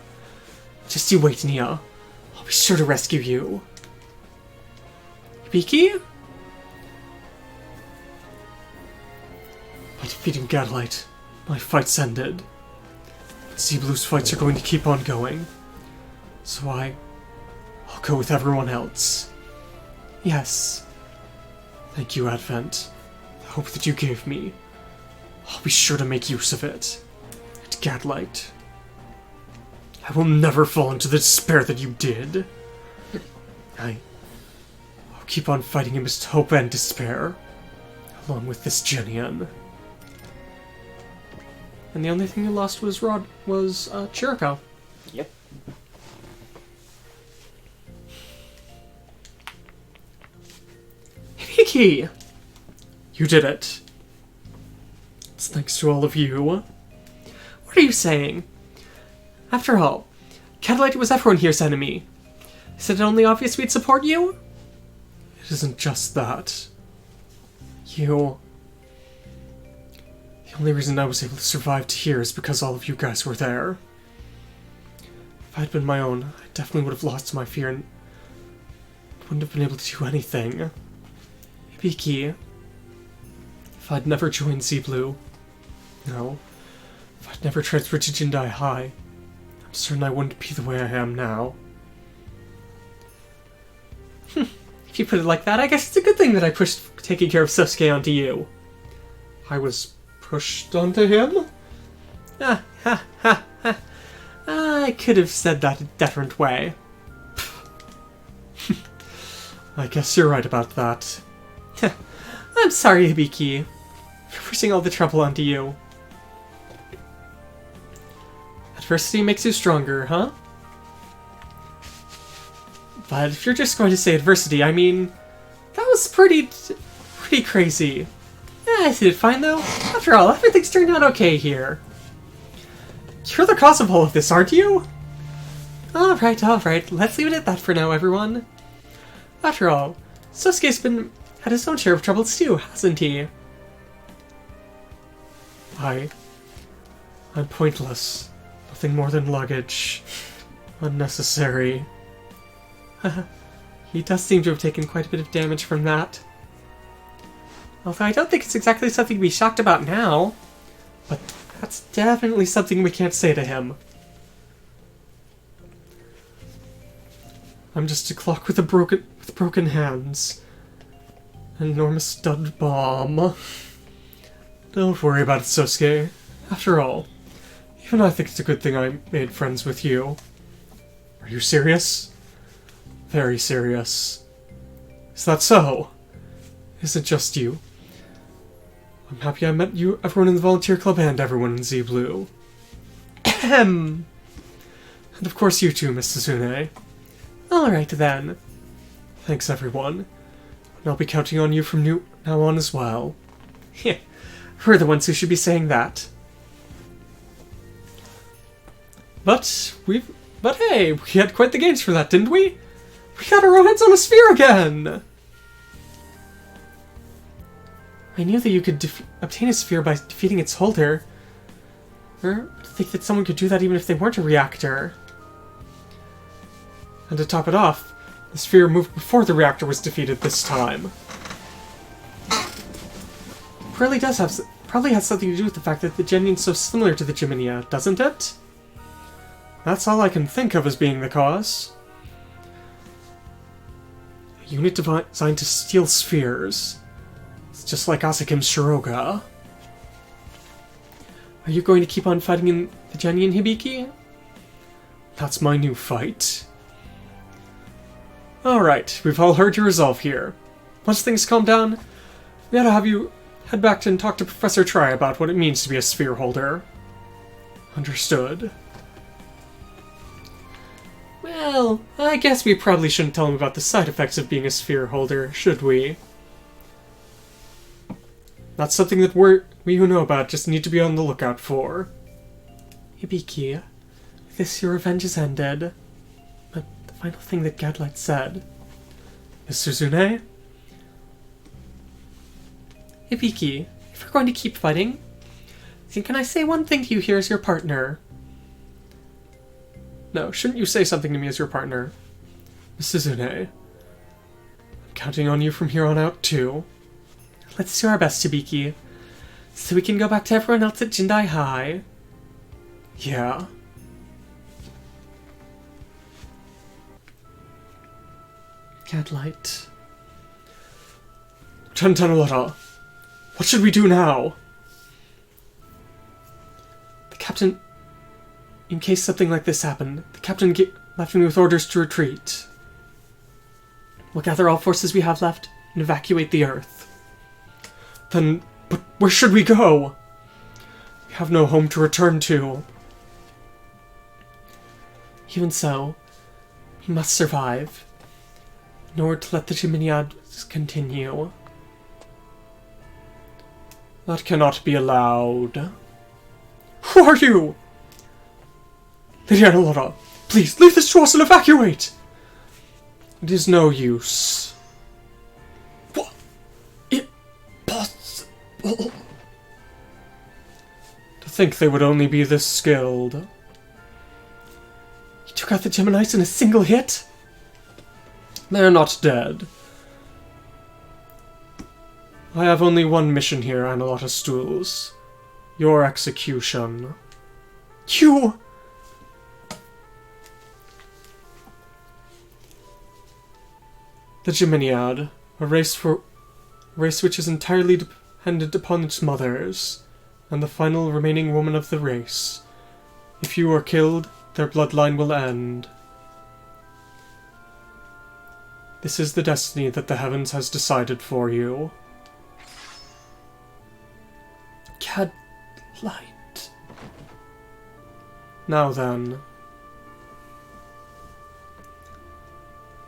C: Just you wait, Nia. I'll be sure to rescue you.
B: Hibiki?
C: By defeating Gadlight, my fight's ended. Z-Blue's fights are going to keep on going. So I'll go with everyone else.
B: Yes.
C: Thank you, Advent. The hope that you gave me. I'll be sure to make use of it. And Gadlight, I will never fall into the despair that you did. I'll keep on fighting amidst hope and despair, along with this Genian.
B: And the only thing you lost was Chirico.
A: Yep.
B: Hibiki!
C: You did it. It's thanks to all of you.
B: What are you saying? After all, Gadlight was everyone here's enemy. Is it only obvious we'd support you?
C: It isn't just that. The only reason I was able to survive to here is because all of you guys were there. If I'd been my own, I definitely would have lost my fear and wouldn't have been able to do anything.
B: Hibiki.
C: If I'd never joined Z-Blue, no, if I'd never transferred to Jindai High, I'm certain I wouldn't be the way I am now.
B: If you put it like that, I guess it's a good thing that I pushed taking care of Sosuke onto you.
C: I was pushed onto him?
B: I could have said that a different way.
C: I guess you're right about that.
B: I'm sorry, Hibiki, for pushing all the trouble onto you. Adversity makes you stronger, huh? But if you're just going to say adversity, I mean, that was pretty crazy. I did fine though. After all, everything's turned out okay here. You're the cause of all of this, aren't you? Alright, let's leave it at that for now, everyone. After all, Sosuke's had his own share of troubles too, hasn't he?
C: I'm pointless. Nothing more than luggage. Unnecessary.
B: He does seem to have taken quite a bit of damage from that. Although I don't think it's exactly something to be shocked about now. But that's definitely something we can't say to him.
C: I'm just a clock with broken hands. An enormous stud bomb. Don't worry about it, Sosuke. After all, even I think it's a good thing I made friends with you. Are you serious? Very serious. Is that so? Is it just you? I'm happy I met you, everyone in the volunteer club, and everyone in Z Blue.
B: Ahem.
C: And of course you too, Miss Suzune.
B: Alright then.
C: Thanks, everyone. And I'll be counting on you from now on as well.
B: We're the ones who should be saying that.
C: But hey, we had quite the gains for that, didn't we? We got our own heads on a sphere again!
B: I knew that you could obtain a sphere by defeating its holder. Or to think that someone could do that even if they weren't a reactor.
C: And to top it off, the sphere moved before the reactor was defeated this time.
B: Probably has something to do with the fact that the Genin's so similar to the Gemini, doesn't it?
C: That's all I can think of as being the cause. A unit designed to steal spheres. It's just like Asakim's Shiroga.
B: Are you going to keep on fighting in the Genin, Hibiki?
C: That's my new fight. Alright, we've all heard your resolve here. Once things calm down, we ought to have you head back and talk to Professor Tri about what it means to be a sphere holder. Understood.
B: Well, I guess we probably shouldn't tell him about the side effects of being a sphere holder, should we?
C: That's something that we who know about just need to be on the lookout for.
B: Hibiki, with this your revenge is ended. But the final thing that Gadlight said...
C: Miss Suzune?
B: Hibiki, if we're going to keep fighting, then can I say one thing to you here as your partner?
C: No, shouldn't you say something to me as your partner? Miss Suzune, I'm counting on you from here on out, too.
B: Let's do our best, Hibiki, so we can go back to everyone else at Jindai High.
C: Yeah.
B: Gadlight.
C: Tentenaletta, what should we do now?
B: The captain... In case something like this happened, the captain left me with orders to retreat. We'll gather all forces we have left and evacuate the Earth.
C: Then, but where should we go? We have no home to return to.
B: Even so, we must survive, in order to let the Geminiads continue.
C: That cannot be allowed. Who are you? Lady Annalora, please, leave this to us and evacuate! It is no use. What? Impossible. To think they would only be this skilled.
B: You took out the Geminis in a single hit?
C: They're not dead. I have only one mission here, Annalota Stools. Your execution.
B: You...
C: The Geminiad, a race which is entirely dependent upon its mothers, and the final remaining woman of the race. If you are killed, their bloodline will end. This is the destiny that the heavens has decided for you.
B: Gadlight.
C: Now then.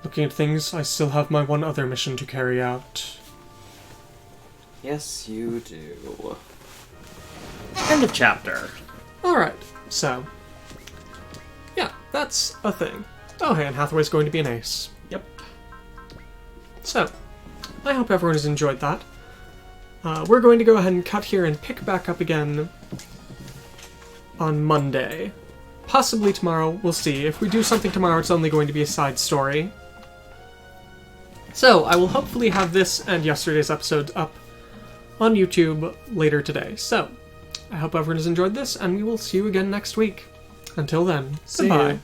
C: Looking at things, I still have my one other mission to carry out.
A: Yes, you do. End of chapter.
B: Alright, so... Yeah, that's a thing. Oh, hey, and Hathaway's going to be an ace.
A: Yep.
B: So, I hope everyone has enjoyed that. We're going to go ahead and cut here and pick back up again on Monday. Possibly tomorrow, we'll see. If we do something tomorrow, it's only going to be a side story. So, I will hopefully have this and yesterday's episodes up on YouTube later today. So, I hope everyone has enjoyed this, and we will see you again next week. Until then,
A: See
B: goodbye.
A: you.